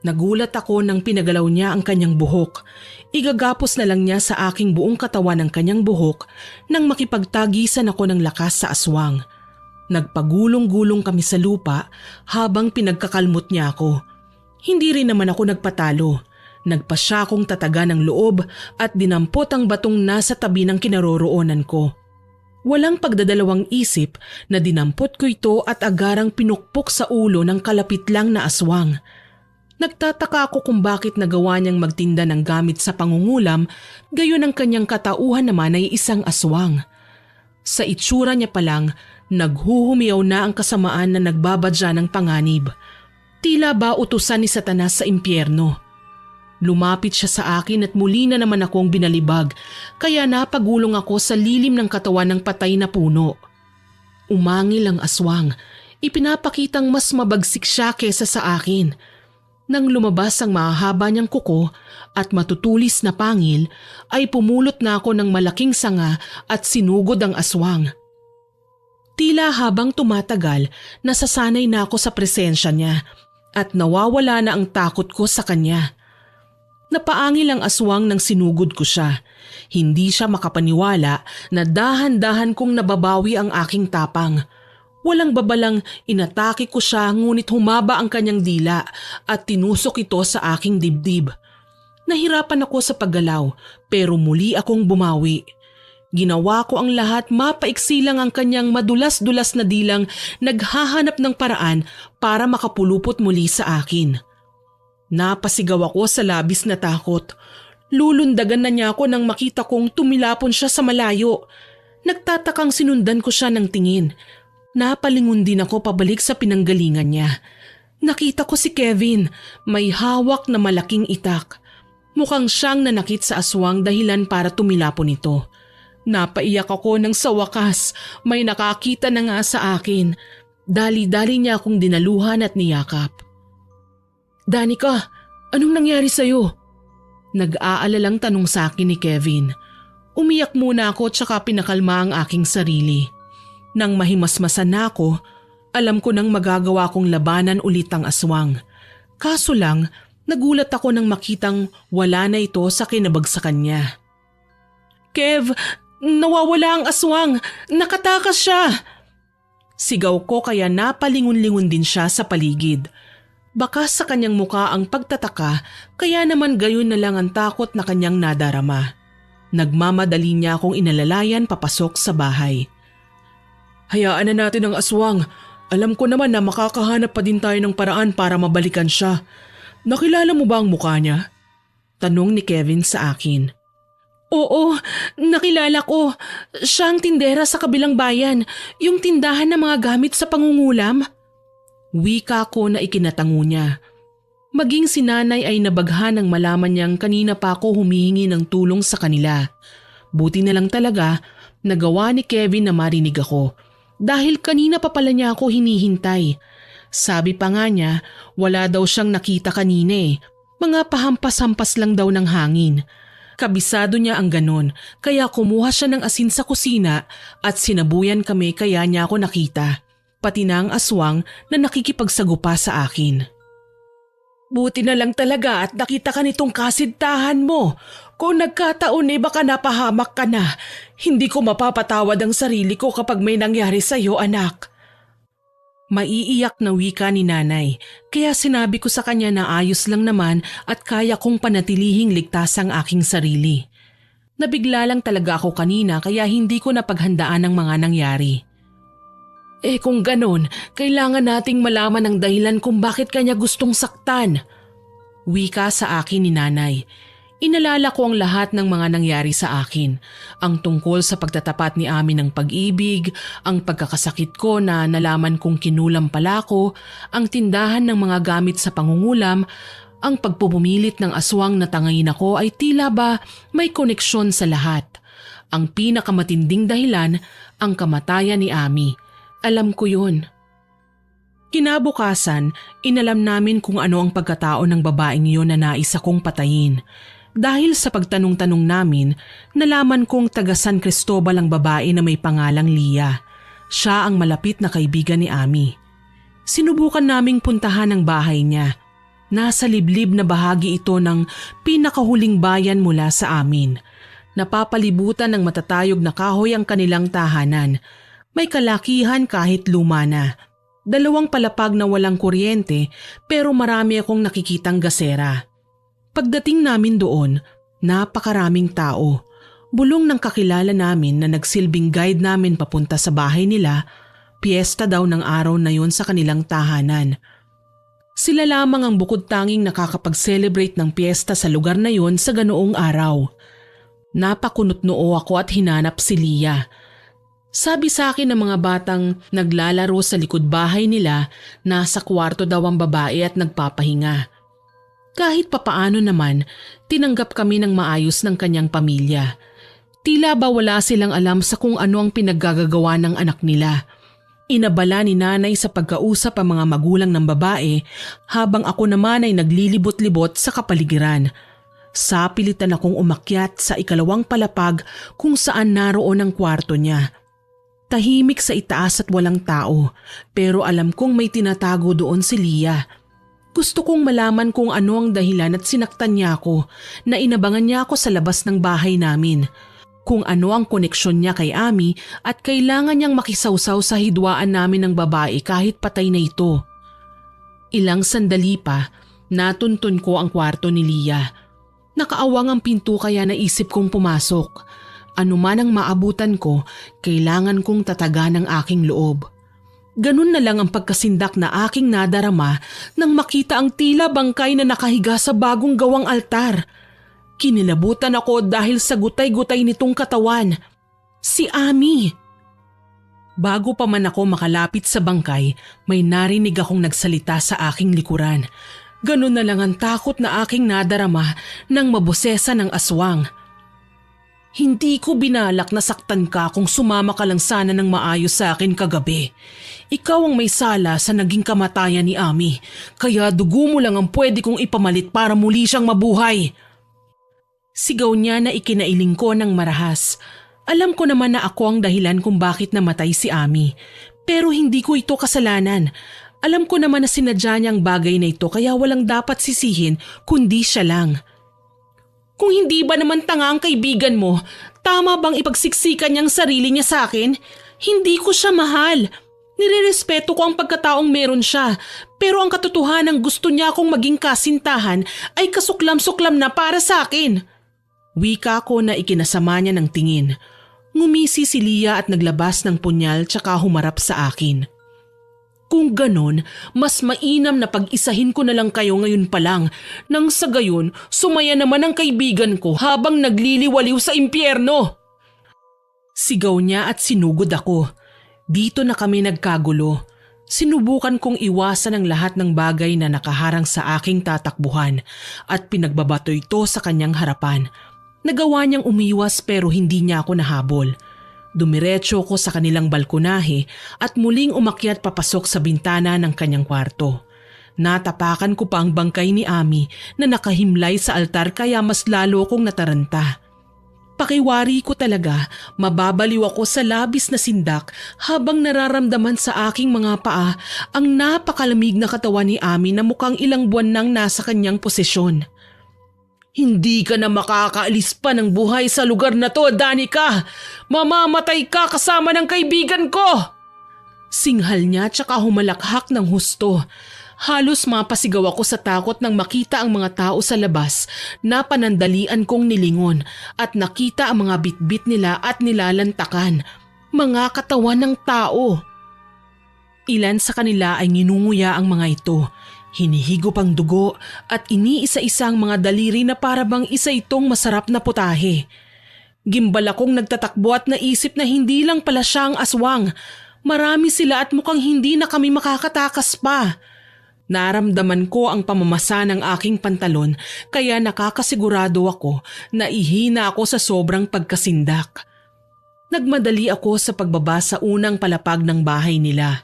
Nagulat ako nang pinagalaw niya ang kanyang buhok. Igagapos na lang niya sa aking buong katawan ang kanyang buhok nang makipagtagisan ako ng lakas sa aswang. Nagpagulong-gulong kami sa lupa habang pinagkakalmot niya ako. Hindi rin naman ako nagpatalo. Nagpasya akong tataga ng loob at dinampot ang batong nasa tabi ng kinaroroonan ko. Walang pagdadalawang isip na dinampot ko ito at agarang pinukpok sa ulo ng kalapit lang na aswang. Nagtataka ako kung bakit nagawa niyang magtinda ng gamit sa pangungulam, gayon ang kanyang katauhan naman ay isang aswang. Sa itsura niya pa lang, naghuhumiyaw na ang kasamaan na nagbabadya ng panganib. Tila ba utusan ni Satanas sa impyerno. Lumapit siya sa akin at muli na naman akong binalibag, kaya napagulong ako sa lilim ng katawan ng patay na puno. Umangil ang aswang, ipinapakitang mas mabagsik siya kesa sa akin. Nang lumabas ang mahahaba niyang kuko at matutulis na pangil, ay pumulot na ako ng malaking sanga at sinugod ang aswang. Tila habang tumatagal, nasasanay na ako sa presensya niya at nawawala na ang takot ko sa kanya. Napaangil ang aswang nang sinugod ko siya. Hindi siya makapaniwala na dahan-dahan kong nababawi ang aking tapang. Walang babalang inatake ko siya ngunit humaba ang kanyang dila at tinusok ito sa aking dibdib. Nahirapan ako sa paggalaw pero muli akong bumawi. Ginawa ko ang lahat, mapaiksi lang ang kanyang madulas-dulas na dilang naghahanap ng paraan para makapulupot muli sa akin. Napasigaw ako sa labis na takot. Lulundagan na niya ako nang makita kong tumilapon siya sa malayo. Nagtatakang sinundan ko siya ng tingin. Napalingon din ako pabalik sa pinanggalingan niya. Nakita ko si Kevin, may hawak na malaking itak. Mukhang siyang nanakit sa aswang dahilan para tumilapon ito. Napaiyak ako nang sa wakas may nakakita na nga sa akin. Dali-dali niya akong dinaluhan at niyakap. Danica, anong nangyari sa'yo? Nag-aalalang tanong sa akin ni Kevin. Umiyak muna ako tsaka pinakalma ang aking sarili. Nang mahimasmasan na ako, alam ko nang magagawa kong labanan ulit ang aswang. Kaso lang, nagulat ako nang makitang wala na ito sa kinabagsakan niya. Kev, nawawala ang aswang! Nakatakas siya! Sigaw ko kaya napalingon-lingon din siya sa paligid. Baka sa kanyang muka ang pagtataka kaya naman gayon na lang ang takot na kanyang nadarama. Nagmamadali niya akong inalalayan papasok sa bahay. Hayaan na natin ang aswang. Alam ko naman na makakahanap pa din tayo ng paraan para mabalikan siya. Nakilala mo ba ang mukha niya? Tanong ni Kevin sa akin. Oo, nakilala ko. Siya ang tindera sa kabilang bayan, yung tindahan ng mga gamit sa pangungulam. Wika ko na ikinatango niya. Maging si nanay ay nabaghan nang malaman niyang kanina pa ako humihingi ng tulong sa kanila. Buti na lang talaga, nagawa ni Kevin na marinig ako. Dahil kanina pa pala niya ako hinihintay. Sabi pa nga niya, wala daw siyang nakita kanina eh. Mga pahampas-hampas lang daw ng hangin. Kabisado niya ang ganon, kaya kumuha siya ng asin sa kusina at sinabuyan kami kaya niya ako nakita. Pati na ang aswang na nakikipagsagupa sa akin. Buti na lang talaga at nakita ka nitong kasintahan mo. Kung nagkataon baka napahamak ka na. Hindi ko mapapatawad ang sarili ko kapag may nangyari sa'yo, anak. Maiiyak na wika ni nanay, kaya sinabi ko sa kanya na ayos lang naman at kaya kong panatilihing ligtas ang aking sarili. Nabigla lang talaga ako kanina kaya hindi ko napaghandaan ang mga nangyari. Kung ganon, kailangan nating malaman ang dahilan kung bakit kanya gustong saktan. Wika sa akin ni nanay. Inalala ko ang lahat ng mga nangyari sa akin. Ang tungkol sa pagtatapat ni Ami ng pag-ibig, ang pagkakasakit ko na nalaman kong kinulam pala ko, ang tindahan ng mga gamit sa pangungulam, ang pagpupumilit ng aswang na tangayin ako ay tila ba may koneksyon sa lahat. Ang pinakamatinding dahilan, ang kamatayan ni Ami. Alam ko yun. Kinabukasan, inalam namin kung ano ang pagkatao ng babaeng yun na nais akong patayin. Dahil sa pagtanong-tanong namin, nalaman kong taga San Cristobal ang babae na may pangalang Lia. Siya ang malapit na kaibigan ni Ami. Sinubukan naming puntahan ang bahay niya. Nasa liblib na bahagi ito ng pinakahuling bayan mula sa amin. Napapalibutan ng matatayog na kahoy ang kanilang tahanan. May kalakihan kahit luma na. 2 palapag na walang kuryente pero marami akong nakikitang gasera. Pagdating namin doon, napakaraming tao. Bulong ng kakilala namin na nagsilbing guide namin papunta sa bahay nila, piyesta daw ng araw na yon sa kanilang tahanan. Sila lamang ang bukod tanging nakakapag-celebrate ng piyesta sa lugar na yon sa ganoong araw. Napakunot-noo ako at hinanap si Lia. Sabi sa akin ng mga batang naglalaro sa likod bahay nila, nasa kwarto daw ang babae at nagpapahinga. Kahit papaano naman, tinanggap kami ng maayos ng kanyang pamilya. Tila ba wala silang alam sa kung ano ang pinaggagawa ng anak nila. Inabala ni nanay sa pagkausap ang mga magulang ng babae habang ako naman ay naglilibot-libot sa kapaligiran. Sapilitan akong umakyat sa 2 palapag kung saan naroon ang kwarto niya. Tahimik sa itaas at walang tao pero alam kong may tinatago doon si Lia. Gusto kong malaman kung ano ang dahilan at sinaktan niya ako na inabangan niya ako sa labas ng bahay namin. Kung ano ang koneksyon niya kay Ami at kailangan niyang makisawsaw sa hidwaan namin ng babae kahit patay na ito. Ilang sandali pa, natuntun ko ang kwarto ni Lia. Nakaawang ang pinto kaya naisip kong pumasok. Ano man ang maabutan ko, kailangan kong tatagan ang aking loob. Ganun na lang ang pagkasindak na aking nadarama nang makita ang tila bangkay na nakahiga sa bagong gawang altar. Kinilabutan ako dahil sa gutay-gutay nitong katawan. Si Ami. Bago pa man ako makalapit sa bangkay, may narinig akong nagsalita sa aking likuran. Ganun na lang ang takot na aking nadarama nang mabosesa ng aswang. Hindi ko binalak na saktan ka kung sumama ka lang sana ng maayos sa akin kagabi. Ikaw ang may sala sa naging kamatayan ni Ami, kaya dugo mo lang ang pwede kong ipamalit para muli siyang mabuhay. Sigaw niya na ikinailing ko ng marahas. Alam ko naman na ako ang dahilan kung bakit namatay si Ami, pero hindi ko ito kasalanan. Alam ko naman na sinadya niya ang bagay na ito kaya walang dapat sisihin kundi siya lang. Kung hindi ba naman tanga ang kaibigan mo, tama bang ipagsiksikan niyang sarili niya sa akin? Hindi ko siya mahal. Nirerespeto ko ang pagkataong meron siya, pero ang katotohanan gusto niya akong maging kasintahan ay kasuklam-suklam na para sa akin. Wika ko na ikinasama niya ng tingin. Ngumisi si Lia at naglabas ng punyal tsaka humarap sa akin. Kung ganon, mas mainam na pag-isahin ko na lang kayo ngayon pa lang nang sa gayon sumaya naman ang kaibigan ko habang nagliliwaliw sa impyerno. Sigaw niya at sinugod ako. Dito na kami nagkagulo. Sinubukan kong iwasan ang lahat ng bagay na nakaharang sa aking tatakbuhan at pinagbabato ito sa kanyang harapan. Nagawa niyang umiwas pero hindi niya ako nahabol. Dumiretso ko sa kanilang balkonahe at muling umakyat papasok sa bintana ng kanyang kwarto. Natapakan ko pa ang bangkay ni Ami na nakahimlay sa altar kaya mas lalo kong nataranta. Pakiwari ko talaga, mababaliw ako sa labis na sindak habang nararamdaman sa aking mga paa ang napakalamig na katawan ni Ami na mukhang ilang buwan nang nasa kanyang posisyon. Hindi ka na makakaalis pa ng buhay sa lugar na to, Danica! Mamamatay ka kasama ng kaibigan ko! Singhal niya tsaka humalakhak ng husto. Halos mapasigaw ako sa takot nang makita ang mga tao sa labas na panandalian kong nilingon at nakita ang mga bitbit nila at nilalantakan. Mga katawan ng tao. Ilan sa kanila ay nginunguya ang mga ito. Hinihigop ang dugo at iniisa-isang mga daliri na parabang isa itong masarap na putahe. Gimbal akong nagtatakbo at naisip na hindi lang pala siya ang aswang. Marami sila at mukhang hindi na kami makakatakas pa. Naramdaman ko ang pamamasa ng aking pantalon kaya nakakasigurado ako na ihina ako sa sobrang pagkasindak. Nagmadali ako sa pagbaba sa unang palapag ng bahay nila.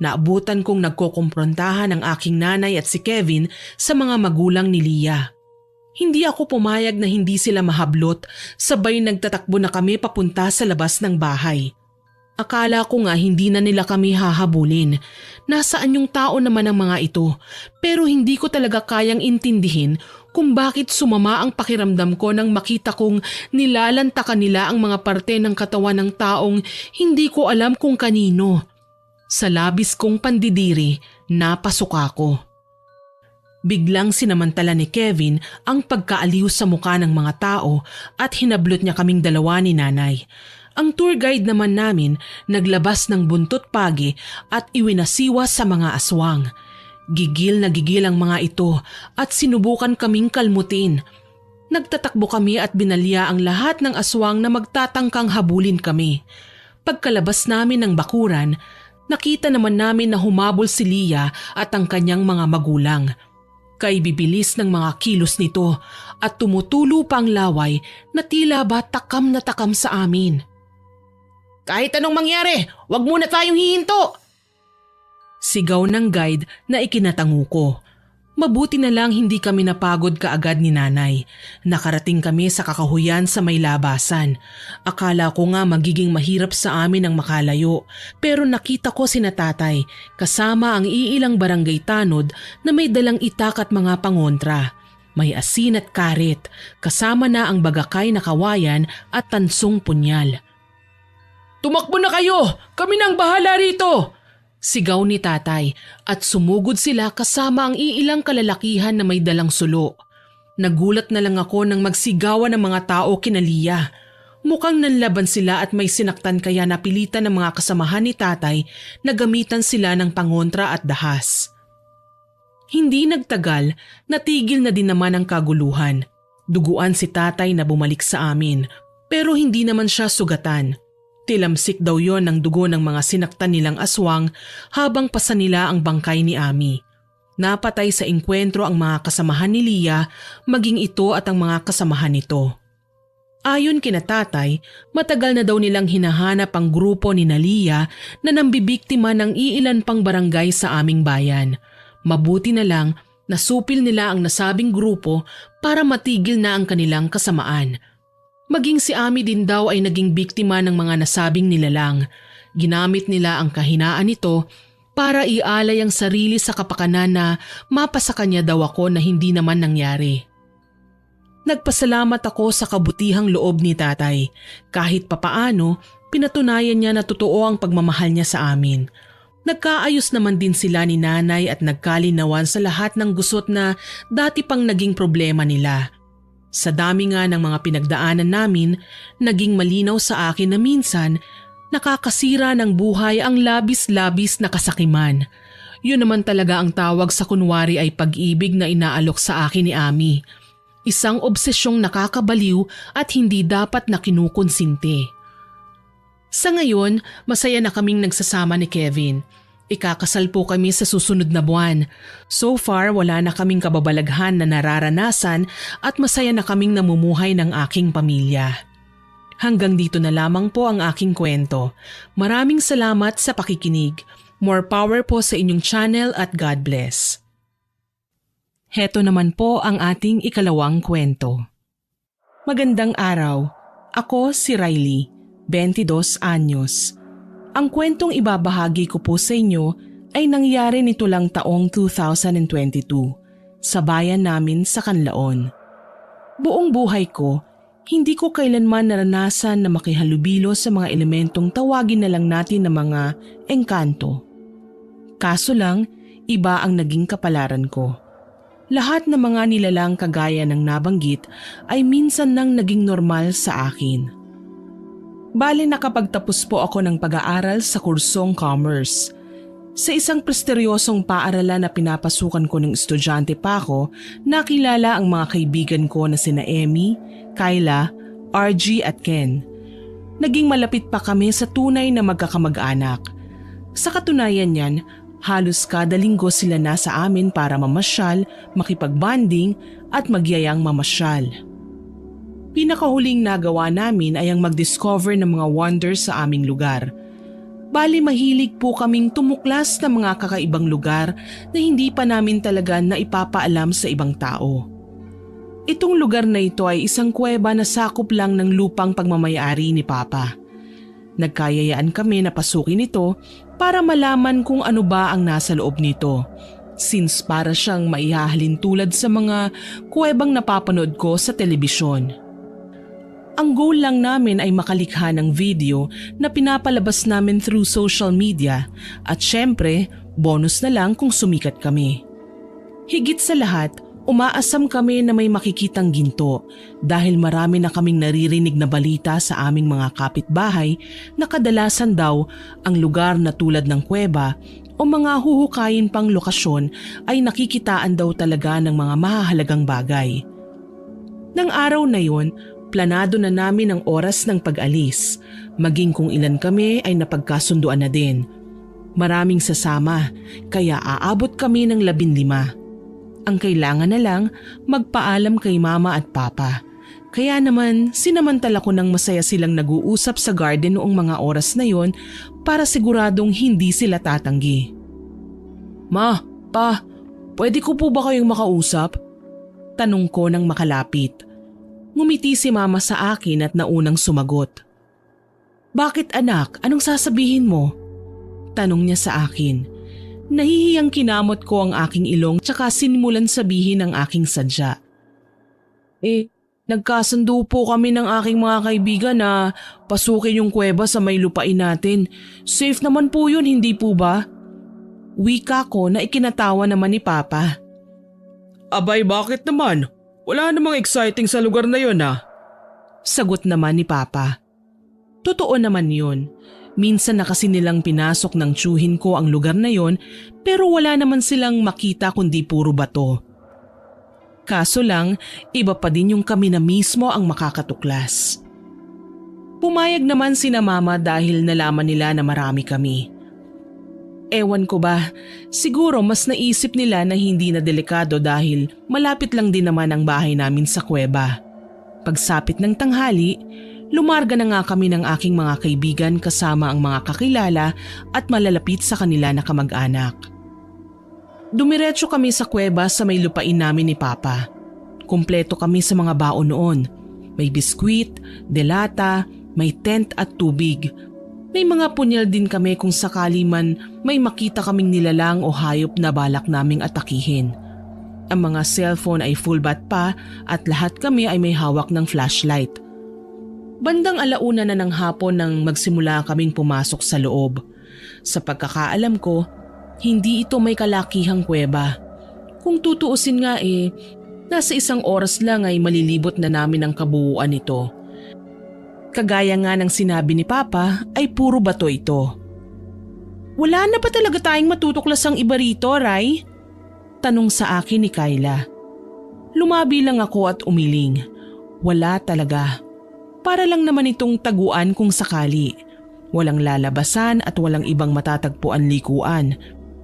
Naabutan kong nagkokomprontahan ang aking nanay at si Kevin sa mga magulang ni Leah. Hindi ako pumayag na hindi sila mahablot, sabay nagtatakbo na kami papunta sa labas ng bahay. Akala ko nga hindi na nila kami hahabulin. Nasaan yung tao naman ang mga ito, pero hindi ko talaga kayang intindihin kung bakit sumama ang pakiramdam ko nang makita kong nilalantakan nila ang mga parte ng katawan ng taong hindi ko alam kung kanino. Sa labis kong pandidiri, napasok ako. Biglang sinamantala ni Kevin ang pagkaaliw sa muka ng mga tao at hinablot niya kaming dalawa ni nanay. Ang tour guide naman namin naglabas ng buntot pagi at iwinasiwa sa mga aswang. Gigil na gigil ang mga ito at sinubukan kaming kalmutin. Nagtatakbo kami at binalya ang lahat ng aswang na magtatangkang habulin kami. Pagkalabas namin ng bakuran, nakita naman namin na humabol si Leah at ang kanyang mga magulang. Kay bibilis ng mga kilos nito at tumutulo pa ang laway na tila ba takam na takam sa amin. "Kahit anong mangyari, wag muna tayong hihinto!" Sigaw ng guide na ikinatango ko. Mabuti na lang hindi kami napagod kaagad ni nanay. Nakarating kami sa kakahuyan sa may labasan. Akala ko nga magiging mahirap sa amin ang makalayo, pero nakita ko sina tatay kasama ang iilang barangay tanod na may dalang itak at mga pangontra. May asin at karit, kasama na ang bagakay na kawayan at tansong punyal. "Tumakbo na kayo! Kami nang bahala rito!" Sigaw ni tatay at sumugod sila kasama ang iilang kalalakihan na may dalang sulo. Nagulat na lang ako nang magsigawan ng mga tao kina Leah. Mukhang nanlaban sila at may sinaktan kaya napilitan ng mga kasamahan ni tatay na gamitan sila ng pangontra at dahas. Hindi nagtagal, natigil na din naman ang kaguluhan. Duguan si tatay na bumalik sa amin pero hindi naman siya sugatan. Tilamsik daw yon ng dugo ng mga sinaktan nilang aswang habang pasa nila ang bangkay ni Ami. Napatay sa engkwentro ang mga kasamahan ni Leah, maging ito at ang mga kasamahan nito. Ayon kina tatay, matagal na daw nilang hinahanap ang grupo ni Leah na nambibiktima ng iilan pang barangay sa aming bayan. Mabuti na lang nasupil nila ang nasabing grupo para matigil na ang kanilang kasamaan. Maging si Ami din daw ay naging biktima ng mga nasabing nilalang. Ginamit nila ang kahinaan nito para ialay ang sarili sa kapakanan na mapasa kanya daw ako na hindi naman nangyari. Nagpasalamat ako sa kabutihang loob ni tatay. Kahit papaano, pinatunayan niya na totoo ang pagmamahal niya sa amin. Nagkaayos naman din sila ni nanay at nagkalinawan sa lahat ng gusot na dati pang naging problema nila. Sa dami nga ng mga pinagdaanan namin, naging malinaw sa akin na minsan nakakasira ng buhay ang labis-labis na kasakiman. Yun naman talaga ang tawag sa kunwari ay pag-ibig na inaalok sa akin ni Ami. Isang obsesyong nakakabaliw at hindi dapat na kinukonsinti. Sa ngayon, masaya na kaming nagsasama ni Kevin. Ikakasal po kami sa susunod na buwan. So far, wala na kaming kababalaghan na nararanasan at masaya na kaming namumuhay ng aking pamilya. Hanggang dito na lamang po ang aking kwento. Maraming salamat sa pakikinig. More power po sa inyong channel at God bless. Heto naman po ang ating ikalawang kwento. Magandang araw. Ako si Riley, 22 anyos. Ang kwentong ibabahagi ko po sa inyo ay nangyari nito lang taong 2022 sa bayan namin sa Canlaon. Buong buhay ko, Hindi ko kailanman naranasan na makihalubilo sa mga elementong tawagin na lang natin na mga engkanto. Kaso lang, iba ang naging kapalaran ko. Lahat ng mga nilalang kagaya ng nabanggit ay minsan nang naging normal sa akin. Bale nakapagtapos po ako ng pag-aaral sa kursong commerce. Sa isang presteryosong paaralan na pinapasukan ko ng estudyante pa ako, nakilala ang mga kaibigan ko na sina Emmy, Kyla, RG at Ken. Naging malapit pa kami sa tunay na magkakamag-anak. Sa katunayan niyan, halos kada linggo sila nasa amin para mamasyal, makipagbanding at magyayang mamasyal. Pinakahuling nagawa namin ay ang mag-discover ng mga wonders sa aming lugar. Bali mahilig po kaming tumuklas ng mga kakaibang lugar na hindi pa namin talaga na ipapaalam sa ibang tao. Itong lugar na ito ay isang kuweba na sakop lang ng lupang pagmamayari ni Papa. Nagkayayaan kami na pasukin ito para malaman kung ano ba ang nasa loob nito, since para siyang maihahalin tulad sa mga kuwebang napapanood ko sa telebisyon. Ang goal lang namin ay makalikha ng video na pinapalabas namin through social media at syempre, bonus na lang kung sumikat kami. Higit sa lahat, umaasam kami na may makikitang ginto dahil marami na kaming naririnig na balita sa aming mga kapitbahay na kadalasan daw ang lugar na tulad ng kuweba o mga huhukayin pang lokasyon ay nakikitaan daw talaga ng mga mahahalagang bagay. Nang araw na yon, planado na namin ang oras ng pag-alis, maging kung ilan kami ay napagkasunduan na din. Maraming sasama, kaya aabot kami ng 15. Ang kailangan na lang, magpaalam kay Mama at Papa. Kaya naman, sinamantala ko nang masaya silang nag-uusap sa garden noong mga oras na yon para siguradong hindi sila tatanggi. Ma, Pa, pwede ko po ba kayong makausap? Tanong ko nang makalapit. Ngumiti si Mama sa akin at naunang sumagot. Bakit anak? Anong sasabihin mo? Tanong niya sa akin. Nahihiyang kinamot ko ang aking ilong tsaka sinimulan sabihin ang aking sadya. Nagkasundo po kami ng aking mga kaibigan na pasukin yung kuweba sa may lupain natin. Safe naman po yun, hindi po ba? Wika ko na ikinatawa naman ni Papa. Abay, bakit naman? Wala namang exciting sa lugar na yun ah. Sagot naman ni Papa. Totoo naman yun. Minsan na kasi nilang pinasok ng tiyuhin ko ang lugar na yon pero wala naman silang makita kundi puro bato. Kaso lang, iba pa din yung kami na mismo ang makakatuklas. Pumayag naman sina Mama dahil nalaman nila na marami kami. Ewan ko ba, siguro mas naisip nila na hindi na delikado dahil malapit lang din naman ang bahay namin sa kuweba. Pagsapit ng tanghali, lumarga na nga kami ng aking mga kaibigan kasama ang mga kakilala at malalapit sa kanila na kamag-anak. Dumiretso kami sa kuweba sa may lupain namin ni Papa. Kumpleto kami sa mga baon noon. May biskwit, delata, may tent at tubig. May mga punyal din kami kung sakali man may makita kaming nilalang o hayop na balak naming atakihin. Ang mga cellphone ay full bat pa at lahat kami ay may hawak ng flashlight. Bandang 1:00 na ng hapon nang magsimula kaming pumasok sa loob. Sa pagkakaalam ko, hindi ito may kalakihang kuweba. Kung tutuusin nga nasa 1 oras lang ay malilibot na namin ang kabuuan nito. Kagaya nga ng sinabi ni Papa ay puro bato ito. Wala na ba talaga tayong matutuklasang iba rito, Ray? Tanong sa akin ni Kyla. Lumabi lang ako at umiling. Wala talaga. Para lang naman itong taguan kung sakali. Walang lalabasan at walang ibang matatagpuan likuan.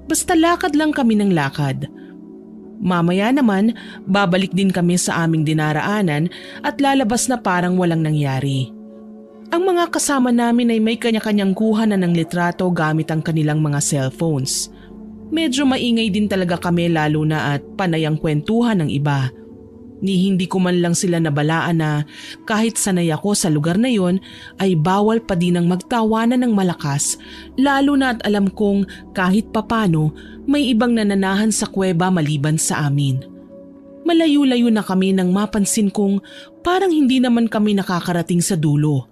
Basta lakad lang kami ng lakad. Mamaya naman, babalik din kami sa aming dinaraanan at lalabas na parang walang nangyari. Ang mga kasama namin ay may kanya-kanyang kuha na ng litrato gamit ang kanilang mga cellphones. Medyo maingay din talaga kami lalo na at panay ang kwentuhan ng iba. Ni hindi ko man lang sila nabalaan na kahit sanay ako sa lugar na yon ay bawal pa din ang magtawanan ng malakas lalo na at alam kong kahit papano may ibang nananahan sa kuweba maliban sa amin. Malayo-layo na kami nang mapansin kong parang hindi naman kami nakakarating sa dulo.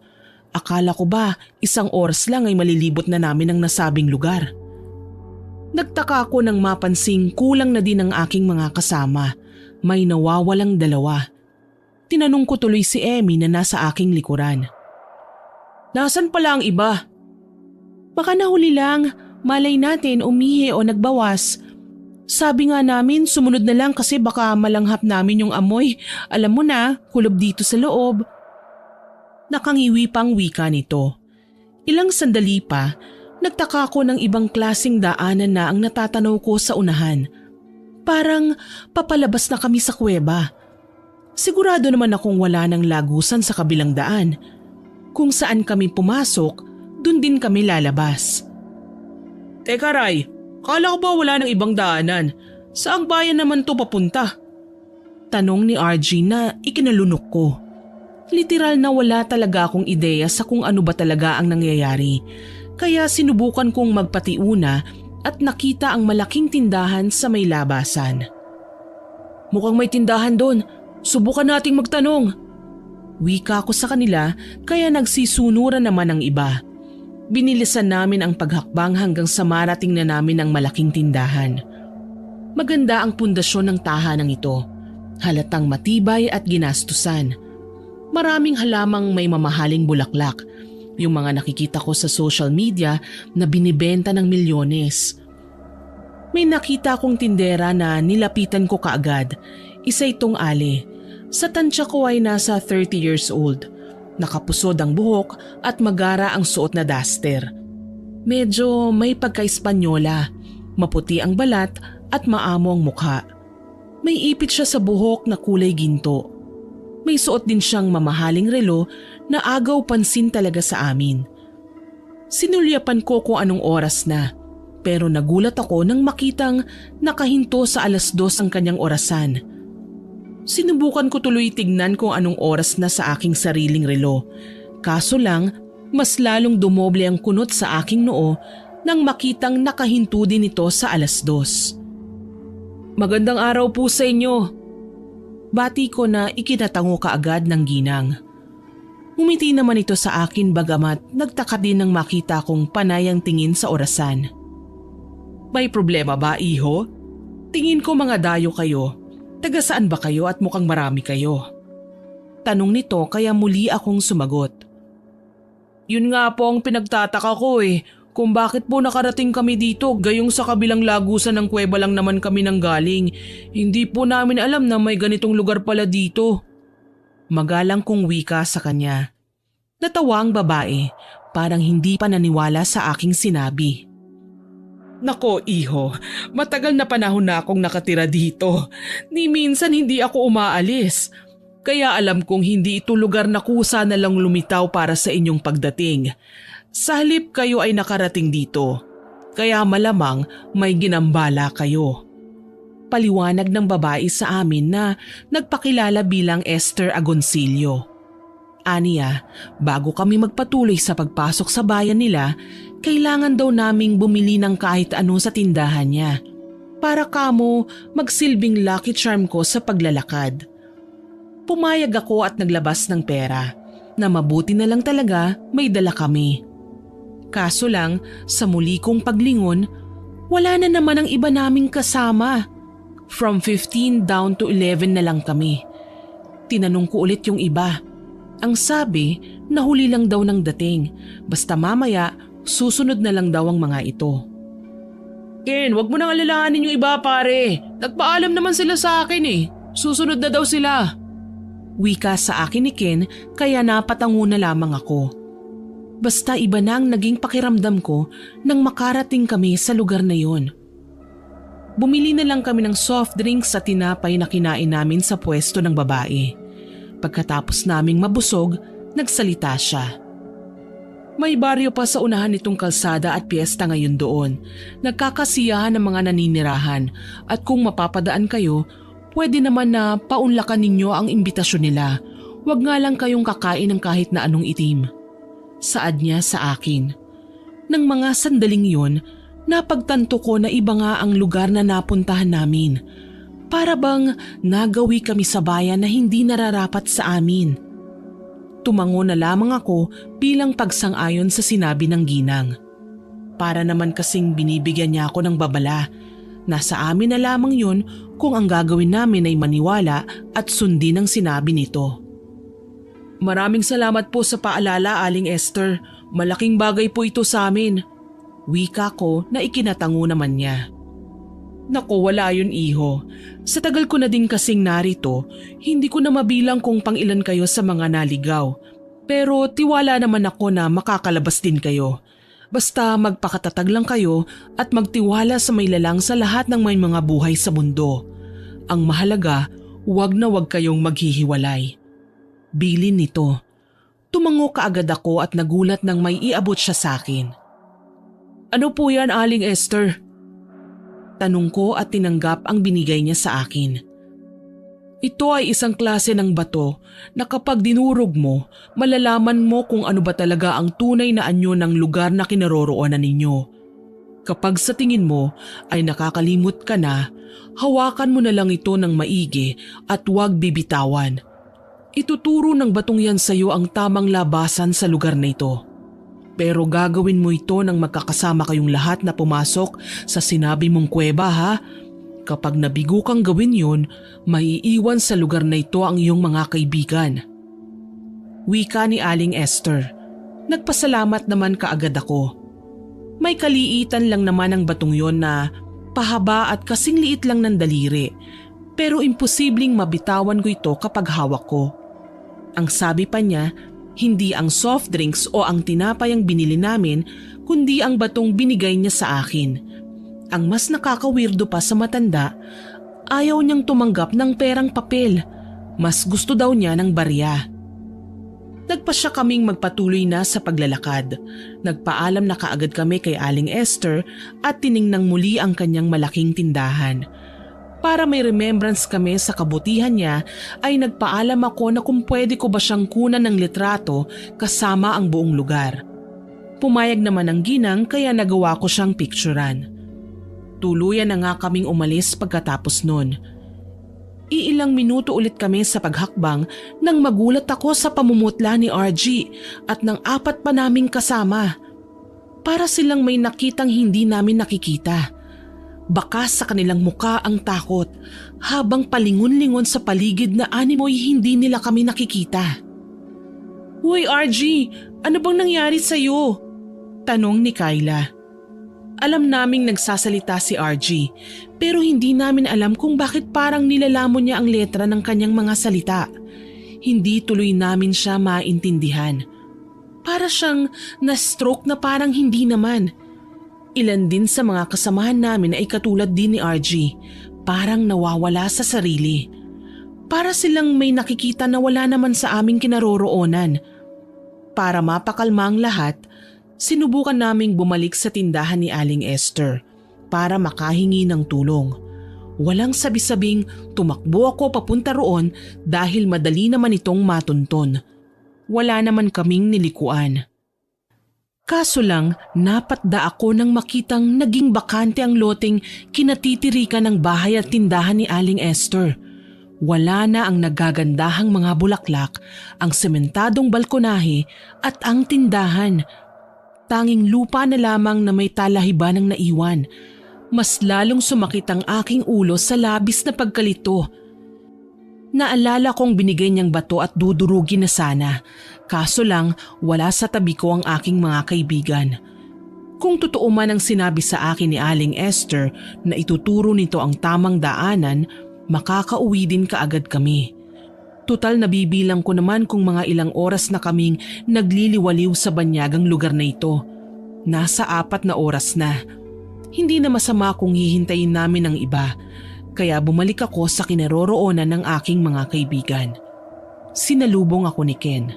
Akala ko ba 1 oras lang ay malilibot na namin ang nasabing lugar. Nagtaka ako nang mapansing kulang na din ang aking mga kasama. May nawawalang 2. Tinanong ko tuloy si Emmy na nasa aking likuran. Nasaan pala ang iba? Baka nahuli lang, malay natin umihi o nagbawas. Sabi nga namin sumunod na lang kasi baka malanghap namin yung amoy. Alam mo na, kulob dito sa loob. Nakangiwi pang wika nito. Ilang sandali pa, nagtaka ko ng ibang klasing daanan na ang natatanaw ko sa unahan. Parang papalabas na kami sa kuweba. Sigurado naman akong wala ng lagusan sa kabilang daan. Kung saan kami pumasok, dun din kami lalabas. Teka Ray, kala ko ba wala ng ibang daanan? Saang bayan naman to papunta? Tanong ni RG na ikinalunok ko. Literal na wala talaga akong ideya sa kung ano ba talaga ang nangyayari. Kaya sinubukan kong magpatiuna at nakita ang malaking tindahan sa may labasan. Mukhang may tindahan doon. Subukan nating magtanong. Wika ko sa kanila kaya nagsisunuran naman ang iba. Binilisan namin ang paghakbang hanggang sa marating na namin ang malaking tindahan. Maganda ang pundasyon ng tahanang ito. Halatang matibay at ginastusan. Maraming halamang may mamahaling bulaklak. Yung mga nakikita ko sa social media na binibenta ng milyones. May nakita akong tindera na nilapitan ko kaagad. Isa itong Ali. Sa tansya ko ay nasa 30 years old. Nakapusod ang buhok at magara ang suot na duster. Medyo may pagka-Espanyola. Maputi ang balat at maamo ang mukha. May ipit siya sa buhok na kulay ginto. May suot din siyang mamahaling relo na agaw pansin talaga sa amin. Sinulyapan ko kung anong oras na, pero nagulat ako nang makitang nakahinto sa 2:00 ang kanyang orasan. Sinubukan ko tuloy tignan kung anong oras na sa aking sariling relo. Kaso lang, mas lalong dumoble ang kunot sa aking noo nang makitang nakahinto din ito sa 2:00. Magandang araw po sa inyo. Bati ko na ikinatango kaagad ng ginang. Umiti naman ito sa akin bagamat nagtaka din nang makita kong panay ang tingin sa orasan. May problema ba, iho? Tingin ko mga dayo kayo. Taga saan ba kayo at mukhang marami kayo? Tanong nito kaya muli akong sumagot. Yun nga po ang pinagtataka ko kung bakit po nakarating kami dito gayong sa kabilang lagusan ng kuweba lang naman kami nang galing. Hindi po namin alam na may ganitong lugar pala dito. Magalang kong wika sa kanya. Natawa ang babae, parang hindi pa naniwala sa aking sinabi. Nako iho, matagal na panahon na akong nakatira dito. Ni minsan hindi ako umaalis. Kaya alam kong hindi ito lugar na kusa na lang lumitaw para sa inyong pagdating. Sa halip kayo ay nakarating dito. Kaya malamang may ginambala kayo. Paliwanag ng babae sa amin na nagpakilala bilang Esther Agoncillo. Aniya, bago kami magpatuloy sa pagpasok sa bayan nila, kailangan daw naming bumili ng kahit ano sa tindahan niya para kamo magsilbing lucky charm ko sa paglalakad. Pumayag ako at naglabas ng pera na mabuti na lang talaga may dala kami. Kaso lang, sa muli kong paglingon, wala na naman ang iba naming kasama. From 15 down to 11 na lang kami. Tinanong ko ulit yung iba. Ang sabi, nahuli lang daw ng dating. Basta mamaya, susunod na lang daw ang mga ito. Ken, wag mo nang alalahanin yung iba pare. Nagpaalam naman sila sa akin Susunod na daw sila. Wika sa akin ni Ken kaya napatango na lamang ako. Basta iba na ang naging pakiramdam ko nang makarating kami sa lugar na yon. Bumili na lang kami ng soft drinks sa tinapay na kinain namin sa pwesto ng babae. Pagkatapos naming mabusog, nagsalita siya. May baryo pa sa unahan nitong kalsada at piyesta ngayon doon. Nagkakasiyahan ng mga naninirahan at kung mapapadaan kayo, pwede naman na paunlakan ninyo ang imbitasyon nila. Huwag nga lang kayong kakain ng kahit na anong itim. Saad niya sa akin. Nang mga sandaling yon, napagtanto ko na iba nga ang lugar na napuntahan namin. Para bang nagawi kami sa bayan na hindi nararapat sa amin. Tumango na lamang ako bilang pagsang-ayon sa sinabi ng ginang. Para naman kasing binibigyan niya ako ng babala. Nasa amin na lamang yun kung ang gagawin namin ay maniwala at sundin ang sinabi nito. Maraming salamat po sa paalala, Aling Esther. Malaking bagay po ito sa amin. Wika ko na ikinatango naman niya. Naku, wala yun iho. Sa tagal ko na din kasing narito, hindi ko na mabilang kung pangilan kayo sa mga naligaw. Pero tiwala naman ako na makakalabas din kayo. Basta magpakatatag lang kayo at magtiwala sa may lalang sa lahat ng may mga buhay sa mundo. Ang mahalaga, wag na wag kayong maghihiwalay. Bilin nito. Tumango kaagad ako at nagulat nang may iabot siya sa akin. Ano po yan, Aling Esther? Tanong ko at tinanggap ang binigay niya sa akin. Ito ay isang klase ng bato na kapag dinurog mo, malalaman mo kung ano ba talaga ang tunay na anyo ng lugar na kinaroroonan ninyo. Kapag sa tingin mo ay nakakalimot ka na, hawakan mo na lang ito ng maigi at huwag bibitawan. Ituturo ng batong yan sa iyo ang tamang labasan sa lugar na ito. Pero gagawin mo ito nang magkakasama kayong lahat na pumasok sa sinabi mong kuweba, ha? Kapag nabigo kang gawin yun, maiiwan sa lugar na ito ang iyong mga kaibigan. Wika ni Aling Esther. Nagpasalamat naman kaagad ako. May kaliitan lang naman ang batong yon na pahaba at kasing liit lang ng daliri, pero imposibleng mabitawan ko ito kapag hawak ko. Ang sabi pa niya, hindi ang soft drinks o ang tinapay ang binili namin, kundi ang batong binigay niya sa akin. Ang mas nakakawirdo pa sa matanda, ayaw niyang tumanggap ng perang papel. Mas gusto daw niya ng barya. Nagpasya kaming magpatuloy na sa paglalakad. Nagpaalam na kaagad kami kay Aling Esther at tiningnang muli ang kanyang malaking tindahan. Para may remembrance kami sa kabutihan niya ay nagpaalam ako na kung pwede ko ba siyang kunan ng litrato kasama ang buong lugar. Pumayag naman ang ginang kaya nagawa ko siyang picturan. Tuluyan na nga kaming umalis pagkatapos nun. Iilang minuto ulit kami sa paghakbang nang magulat ako sa pamumutla ni RG at ng 4 pa naming kasama. Para silang may nakitang hindi namin nakikita. Bakas sa kanilang muka ang takot habang palingon-lingon sa paligid na animoy hindi nila kami nakikita. Uy RG, ano bang nangyari sa'yo? Tanong ni Kyla. Alam naming nagsasalita si RG pero hindi namin alam kung bakit parang nilalamon niya ang letra ng kanyang mga salita. Hindi tuloy namin siya maintindihan. Para siyang na-stroke na parang hindi naman. Ilan din sa mga kasamahan namin ay katulad din ni RG, parang nawawala sa sarili. Para silang may nakikita na wala naman sa aming kinaroroonan. Para mapakalma ang lahat, sinubukan naming bumalik sa tindahan ni Aling Esther para makahingi ng tulong. Walang sabi-sabing tumakbo ako papunta roon dahil madali naman itong matunton. Wala naman kaming nilikuan. Kaso lang napatda ako nang makitang naging bakante ang loteng kinatitirikan ng bahay at tindahan ni Aling Esther. Wala na ang nagagandahang mga bulaklak, ang sementadong balkonahe at ang tindahan. Tanging lupa na lamang na may talahiban ang naiwan. Mas lalong sumakit ang aking ulo sa labis na pagkalito. Naalala kong binigay niyang bato at dudurugin na sana. Kaso lang wala sa tabi ko ang aking mga kaibigan. Kung totoo man ang sinabi sa akin ni Aling Esther na ituturo nito ang tamang daanan, makakauwi din kaagad kami. Tutal nabibilang ko naman kung mga ilang oras na kaming nagliliwaliw sa banyagang lugar na ito. Nasa 4 na oras na. Hindi na masama kung hihintayin namin ang iba, kaya bumalik ako sa kinaroroonan ng aking mga kaibigan. Sinalubong ako ni Ken.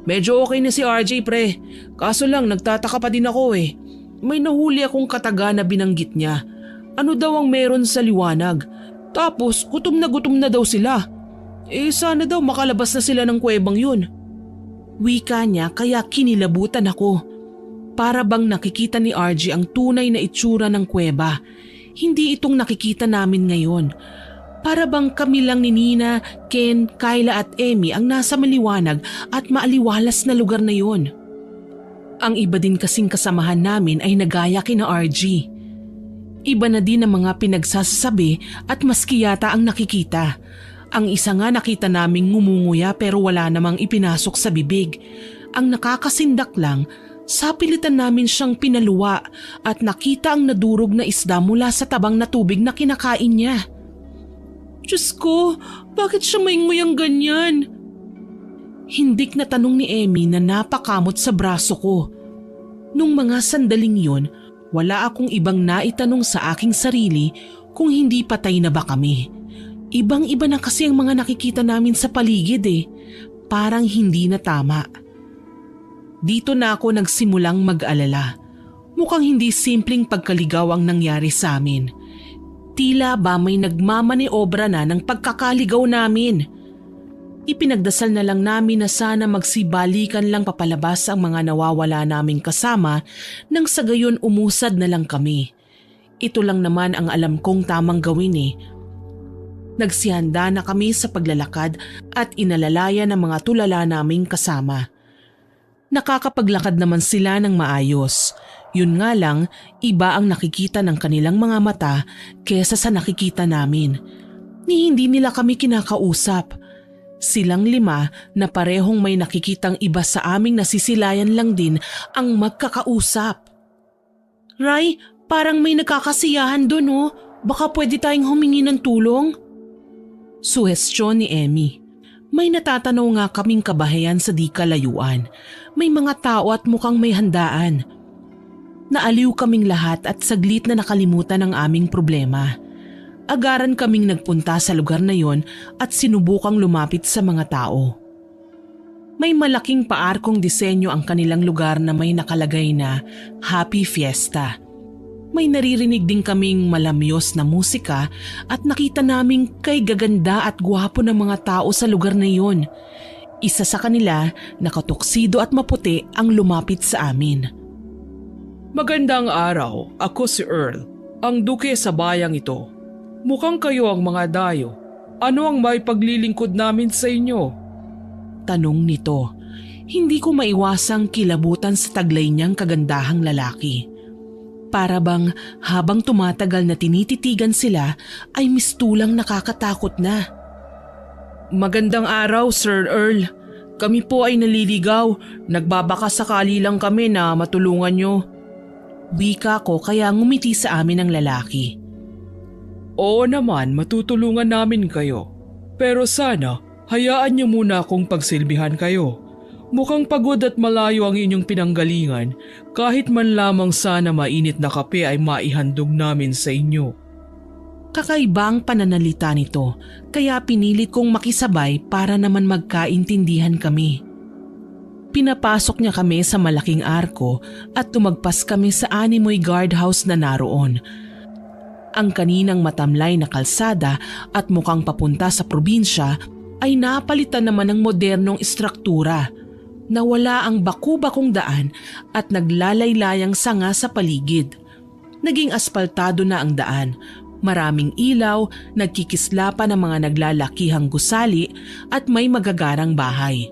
Medyo okay na si RJ pre, kaso lang nagtataka pa din ako eh. May nahuli akong kataga na binanggit niya. Ano daw ang meron sa liwanag? Tapos gutom na daw sila. Sana daw makalabas na sila ng kuwebang yun. Wika niya kaya kinilabutan ako. Para bang nakikita ni RG ang tunay na itsura ng kuweba. hindi itong nakikita namin ngayon. Para bang kami lang ni Nina, Ken, Kyla at Emmy ang nasa maliwanag at maaliwalas na lugar na yon. Ang iba din kasing kasamahan namin ay nagaya kina RG. Iba na din ang mga pinagsasabi at maski yata ang nakikita. Ang isa nga nakita naming ngumunguya pero wala namang ipinasok sa bibig. Ang nakakasindak lang, sapilitan namin siyang pinaluwa at nakita ang nadurog na isda mula sa tabang na tubig na kinakain niya. Diyos ko, bakit siya may nguyang ganyan? Hindik na tanong ni Emmy na napakamot sa braso ko. Nung mga sandaling yun, wala akong ibang naitanong sa aking sarili kung hindi patay na ba kami. Ibang-iba na kasi ang mga nakikita namin sa paligid eh. Parang hindi na tama. Dito na ako nagsimulang mag-alala. Mukhang hindi simpleng pagkaligaw ang nangyari sa amin. Tila ba may nagmamaniobra na ng pagkakaligaw namin. Ipinagdasal na lang namin na sana magsibalikan lang papalabas ang mga nawawala naming kasama nang sa gayon umusad na lang kami. Ito lang naman ang alam kong tamang gawin eh. Nagsihanda na kami sa paglalakad at inalalaya ng mga tulala naming kasama. Nakakapaglakad naman sila ng maayos. Yun nga lang, iba ang nakikita ng kanilang mga mata kesa sa nakikita namin. Ni hindi nila kami kinakausap. Silang 5 na parehong may nakikitang iba sa aming nasisilayan lang din ang magkakausap. Ray, parang may nagkakasiyahan doon oh. Baka pwede tayong humingi ng tulong? Suhestyon ni Emmy. May natatanaw nga kaming kabahayan sa di kalayuan. May mga tao at mukhang may handaan. Naaliw kaming lahat at saglit na nakalimutan ang aming problema. Agaran kaming nagpunta sa lugar na yon at sinubukang lumapit sa mga tao. May malaking paarkong disenyo ang kanilang lugar na may nakalagay na Happy Fiesta. May naririnig din kaming malamyos na musika at nakita naming kay gaganda at gwapo ng mga tao sa lugar na yon. Isa sa kanila, nakatuksido at maputi ang lumapit sa amin. Magandang araw, ako si Earl, ang duke sa bayang ito. Mukhang kayo ang mga dayo. Ano ang may paglilingkod namin sa inyo? Tanong nito. Hindi ko maiwasang kilabutan sa taglay niyang kagandahang lalaki. Para bang habang tumatagal na tinititigan sila ay mistulang nakakatakot na. Magandang araw, Sir Earl. Kami po ay naliligaw. Nagbabaka sakali lang kami na matulungan nyo. Wika ko kaya ngumiti sa amin ang lalaki. Oo naman, matutulungan namin kayo. Pero sana, hayaan niyo muna akong pagsilbihan kayo. Mukhang pagod at malayo ang inyong pinanggalingan. Kahit man lamang sana mainit na kape ay maihandog namin sa inyo. Kakaiba ang pananalita nito, kaya pinilit kong makisabay para naman magkaintindihan kami. Pinapasok niya kami sa malaking arko at tumagpas kami sa animoy guardhouse na naroon. Ang kaninang matamlay na kalsada at mukhang papunta sa probinsya ay napalitan naman ng modernong istruktura. Nawala ang baku-bakong daan at naglalaylayang sanga sa paligid. Naging aspaltado na ang daan. Maraming ilaw, nagkikislapan ng mga naglalakihang gusali at may magagarang bahay.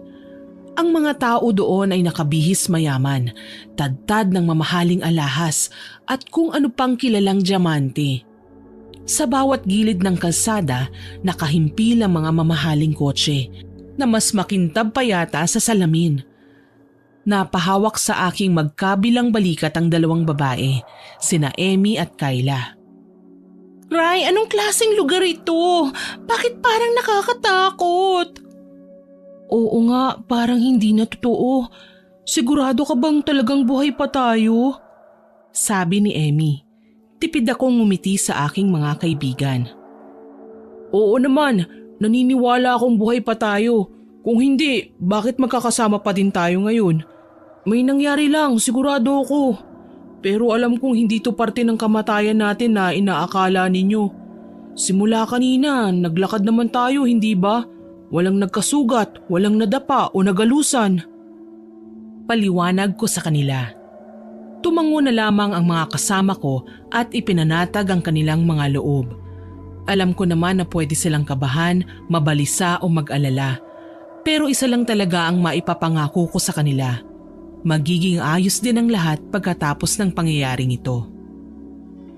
Ang mga tao doon ay nakabihis mayaman, tadtad ng mamahaling alahas at kung ano pang kilalang diamante. Sa bawat gilid ng kalsada, nakahimpil ang mga mamahaling kotse na mas makintab pa yata sa salamin. Napahawak sa aking magkabilang balikat ang 2 babae, sina Emmy at Kyla. Ray, anong klaseng lugar ito? Bakit parang nakakatakot? Oo nga, parang hindi na totoo. Sigurado ka bang talagang buhay pa tayo? Sabi ni Emmy. Tipid akong ngumiti sa aking mga kaibigan. Oo naman, naniniwala akong buhay pa tayo. Kung hindi, bakit magkakasama pa din tayo ngayon? May nangyari lang, sigurado ako. Pero alam kong hindi to parte ng kamatayan natin na inaakala ninyo. Simula kanina, naglakad naman tayo, hindi ba? Walang nagkasugat, walang nadapa o nagalusan. Paliwanag ko sa kanila. Tumango na lamang ang mga kasama ko at ipinanatag ang kanilang mga loob. Alam ko naman na pwede silang kabahan, mabalisa o mag-alala. Pero isa lang talaga ang maipapangako ko sa kanila. Magiging ayos din ang lahat pagkatapos ng pangyayaring ito.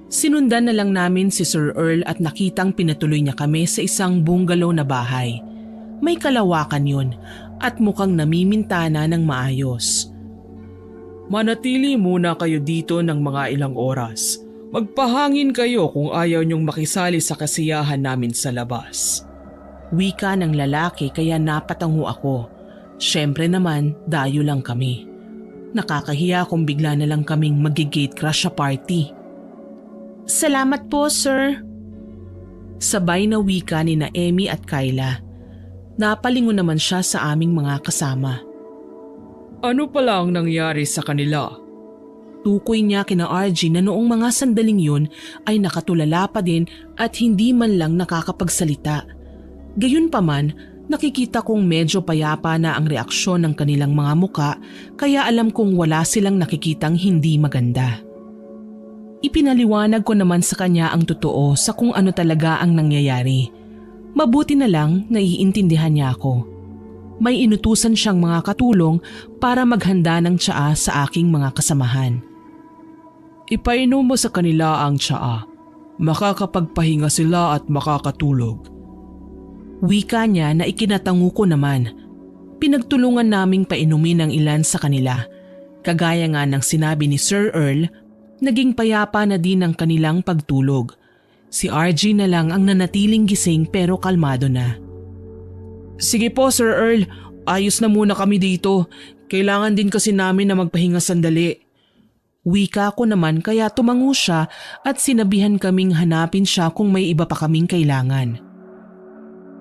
Sinundan na lang namin si Sir Earl at nakitang pinatuloy niya kami sa isang bungalow na bahay. May kalawakan yun at mukhang namimintana ng maayos. Manatili muna kayo dito ng mga ilang oras. Magpahangin kayo kung ayaw niyong makisali sa kasiyahan namin sa labas. Wika ng lalaki kaya napatango ako. Siyempre naman, dayo lang kami. Nakakahiya kung bigla na lang kaming mag-gate crash sa party. Salamat po, sir. Sabay na wika ni na Emmy at Kyla. Napalingon naman siya sa aming mga kasama. Ano pala ang nangyari sa kanila? Tukoy niya kina RG na noong mga sandaling yun ay nakatulala pa din at hindi man lang nakakapagsalita. Gayunpaman, nakikita kong medyo payapa na ang reaksyon ng kanilang mga muka kaya alam kong wala silang nakikitang hindi maganda. Ipinaliwanag ko naman sa kanya ang totoo sa kung ano talaga ang nangyayari. Mabuti na lang naiintindihan niya ako. May inutusan siyang mga katulong para maghanda ng tsaa sa aking mga kasamahan. Ipainom mo sa kanila ang tsaa. Makakapagpahinga sila at makakatulog. Wika niya na ikinatango ko naman. Pinagtulungan naming painumin ang ilan sa kanila. Kagaya nga ng sinabi ni Sir Earl, naging payapa na din ang kanilang pagtulog. Si RG na lang ang nanatiling gising pero kalmado na. Sige po, Sir Earl. Ayos na muna kami dito. Kailangan din kasi namin na magpahinga sandali. Wika ko naman kaya tumango siya at sinabihan kaming hanapin siya kung may iba pa kaming kailangan.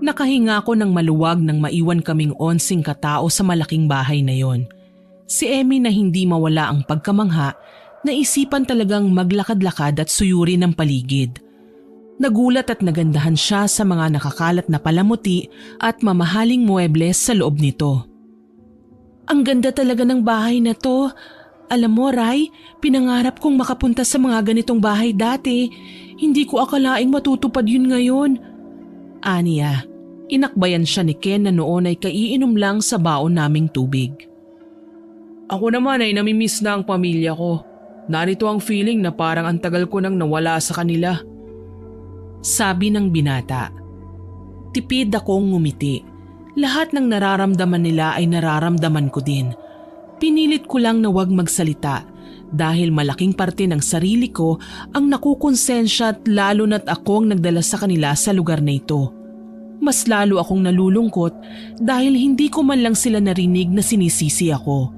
Nakahinga ko ng maluwag nang maiwan kaming 11 katao sa malaking bahay na yon. Si Emmy na hindi mawala ang pagkamangha, naisipan talagang maglakad-lakad at suyuri ng paligid. Nagulat at nagandahan siya sa mga nakakalat na palamuti at mamahaling muebles sa loob nito. Ang ganda talaga ng bahay na to. Alam mo, Ray, pinangarap kong makapunta sa mga ganitong bahay dati. Hindi ko akalaing matutupad yun ngayon. Aniya, inakbayan siya ni Ken na noon ay kaiinom lang sa baon naming tubig. Ako naman ay namimiss na ang pamilya ko. Narito ang feeling na parang ang tagal ko nang nawala sa kanila. Sabi ng binata. Tipid akong ngumiti. Lahat ng nararamdaman nila ay nararamdaman ko din. Pinilit ko lang na wag magsalita dahil malaking parte ng sarili ko ang nakukonsensya at lalo na't ako ang nagdala sa kanila sa lugar na ito. Mas lalo akong nalulungkot dahil hindi ko man lang sila narinig na sinisisi ako.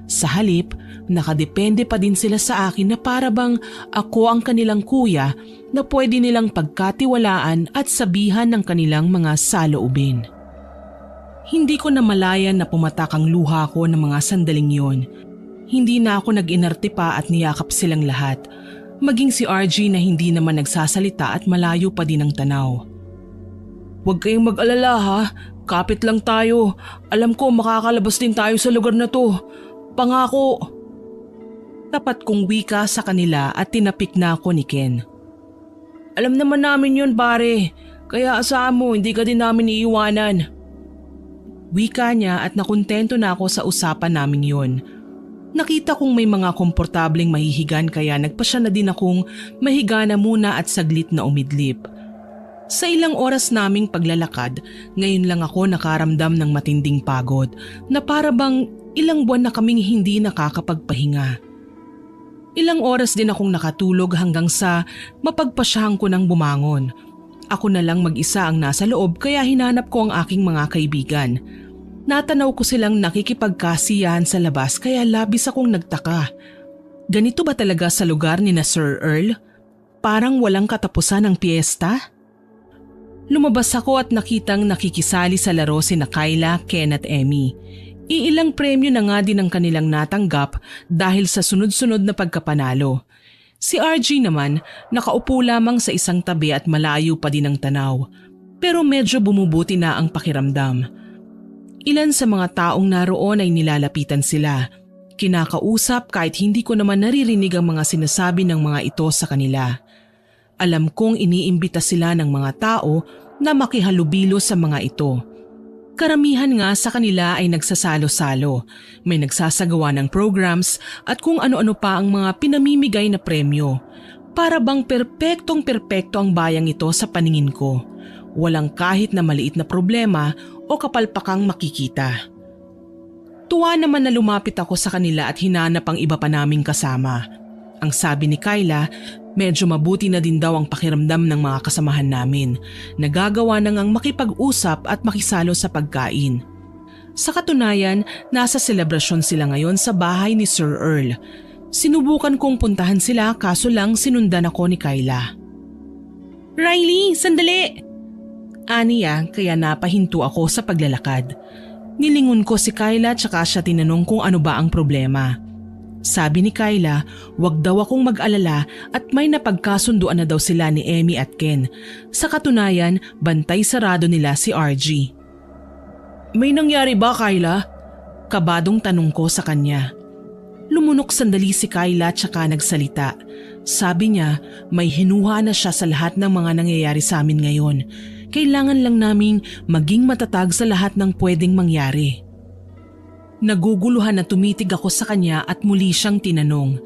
Sa halip, nakadepende pa din sila sa akin na para bang ako ang kanilang kuya na pwede nilang pagkatiwalaan at sabihan ng kanilang mga saloobin. Hindi ko namalayan na pumatak ang luha ko ng mga sandaling yon. Hindi na ako nag-inarte pa at niyakap silang lahat. Maging si RG na hindi naman nagsasalita at malayo pa din ang tanaw. Huwag kayong mag-alala ha, kapit lang tayo. Alam ko makakalabas din tayo sa lugar na to. Pangako. Tapat kong wika sa kanila at tinapik na ako ni Ken. Alam naman namin yun pare, kaya asahan mo hindi ka din namin iiwanan. Wika niya at nakontento na ako sa usapan naming yun. Nakita kong may mga komportableng mahihigan kaya nagpasya na din akong mahiga na muna at saglit na umidlip. Sa ilang oras naming paglalakad, ngayon lang ako nakaramdam ng matinding pagod na para bang ilang buwan na kaming hindi nakakapagpahinga. Ilang oras din akong nakatulog hanggang sa mapagpasyahan ko ng bumangon. Ako na lang mag-isa ang nasa loob kaya hinanap ko ang aking mga kaibigan. Natanaw ko silang nakikipagkasiyahan sa labas kaya labis akong nagtaka. Ganito ba talaga sa lugar ni na Sir Earl? Parang walang katapusan ang piyesta? Lumabas ako at nakitang nakikisali sa laro sina Kyla, Ken at Emmy. Iilang premyo na nga din ang kanilang natanggap dahil sa sunod-sunod na pagkapanalo. Si RG naman nakaupo lamang sa isang tabi at malayo pa din ang tanaw. Pero medyo bumubuti na ang pakiramdam. Ilan sa mga taong naroon ay nilalapitan sila. Kinakausap kahit hindi ko naman naririnig ang mga sinasabi ng mga ito sa kanila. Alam kong iniimbita sila ng mga tao na makihalubilo sa mga ito. Karamihan nga sa kanila ay nagsasalo-salo, may nagsasagawa ng programs at kung ano-ano pa ang mga pinamimigay na premyo. Para bang perpektong-perpekto ang bayang ito sa paningin ko. Walang kahit na maliit na problema o kapalpakang makikita. Tuwa naman na lumapit ako sa kanila at hinanap ang iba pa naming kasama. Ang sabi ni Kyla, medyo mabuti na din daw ang pakiramdam ng mga kasamahan namin. Nagagawa na ngang makipag-usap at makisalo sa pagkain. Sa katunayan, nasa selebrasyon sila ngayon sa bahay ni Sir Earl. Sinubukan kong puntahan sila kaso lang sinundan ako ni Kyla. "Riley, sandali!" Aniya kaya napahinto ako sa paglalakad. Nilingon ko si Kyla tsaka siya tinanong kung ano ba ang problema. Sabi ni Kyla, wag daw akong mag-alala at may napagkasunduan na daw sila ni Emmy at Ken. Sa katunayan, bantay sarado nila si RG. "May nangyari ba, Kyla?" Kabadong tanong ko sa kanya. Lumunok sandali si Kyla tsaka nagsalita. Sabi niya, may hinuha na siya sa lahat ng mga nangyayari sa amin ngayon. Kailangan lang naming maging matatag sa lahat ng pwedeng mangyari. Naguguluhan na tumitig ako sa kanya at muli siyang tinanong.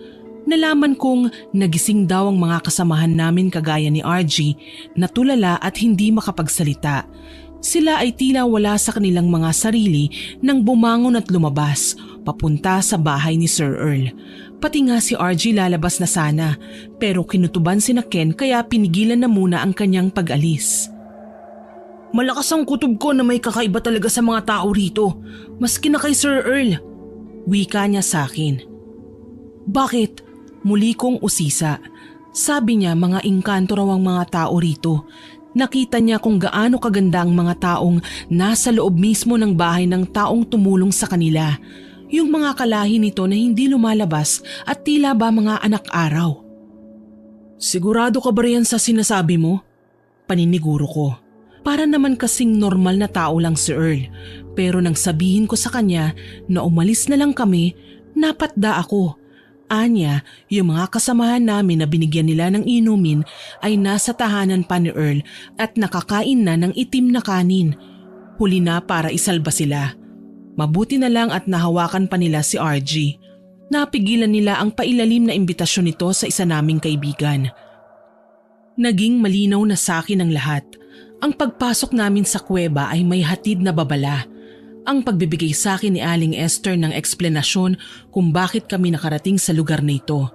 Nalaman kong nagising daw ang mga kasamahan namin kagaya ni RG na tulala at hindi makapagsalita. Sila ay tila wala sa kanilang mga sarili nang bumangon at lumabas papunta sa bahay ni Sir Earl. Pati nga si RG lalabas na sana pero kinutuban sina Ken kaya pinigilan na muna ang kanyang pag-alis. "Malakas ang kutob ko na may kakaiba talaga sa mga tao rito, maski na kay Sir Earl," wika niya sa akin. "Bakit?" Muli kong usisa. Sabi niya mga engkanto raw ang mga tao rito. Nakita niya kung gaano kaganda ang mga taong nasa loob mismo ng bahay ng taong tumulong sa kanila. Yung mga kalahi nito na hindi lumalabas at tila ba mga anak-araw. "Sigurado ka ba riyan sa sinasabi mo?" Paniniguro ko. Para naman kasing normal na tao lang si Earl. Pero nang sabihin ko sa kanya na umalis na lang kami, napatda ako. Anya, yung mga kasamahan namin na binigyan nila ng inumin ay nasa tahanan pa ni Earl at nakakain na ng itim na kanin. Huli na para isalba sila. Mabuti na lang at nahawakan pa nila si RG. Napigilan nila ang pailalim na imbitasyon nito sa isa naming kaibigan. Naging malinaw na sa akin ang lahat. Ang pagpasok namin sa kuweba ay may hatid na babala. Ang pagbibigay sa akin ni Aling Esther ng eksplanasyon kung bakit kami nakarating sa lugar na ito.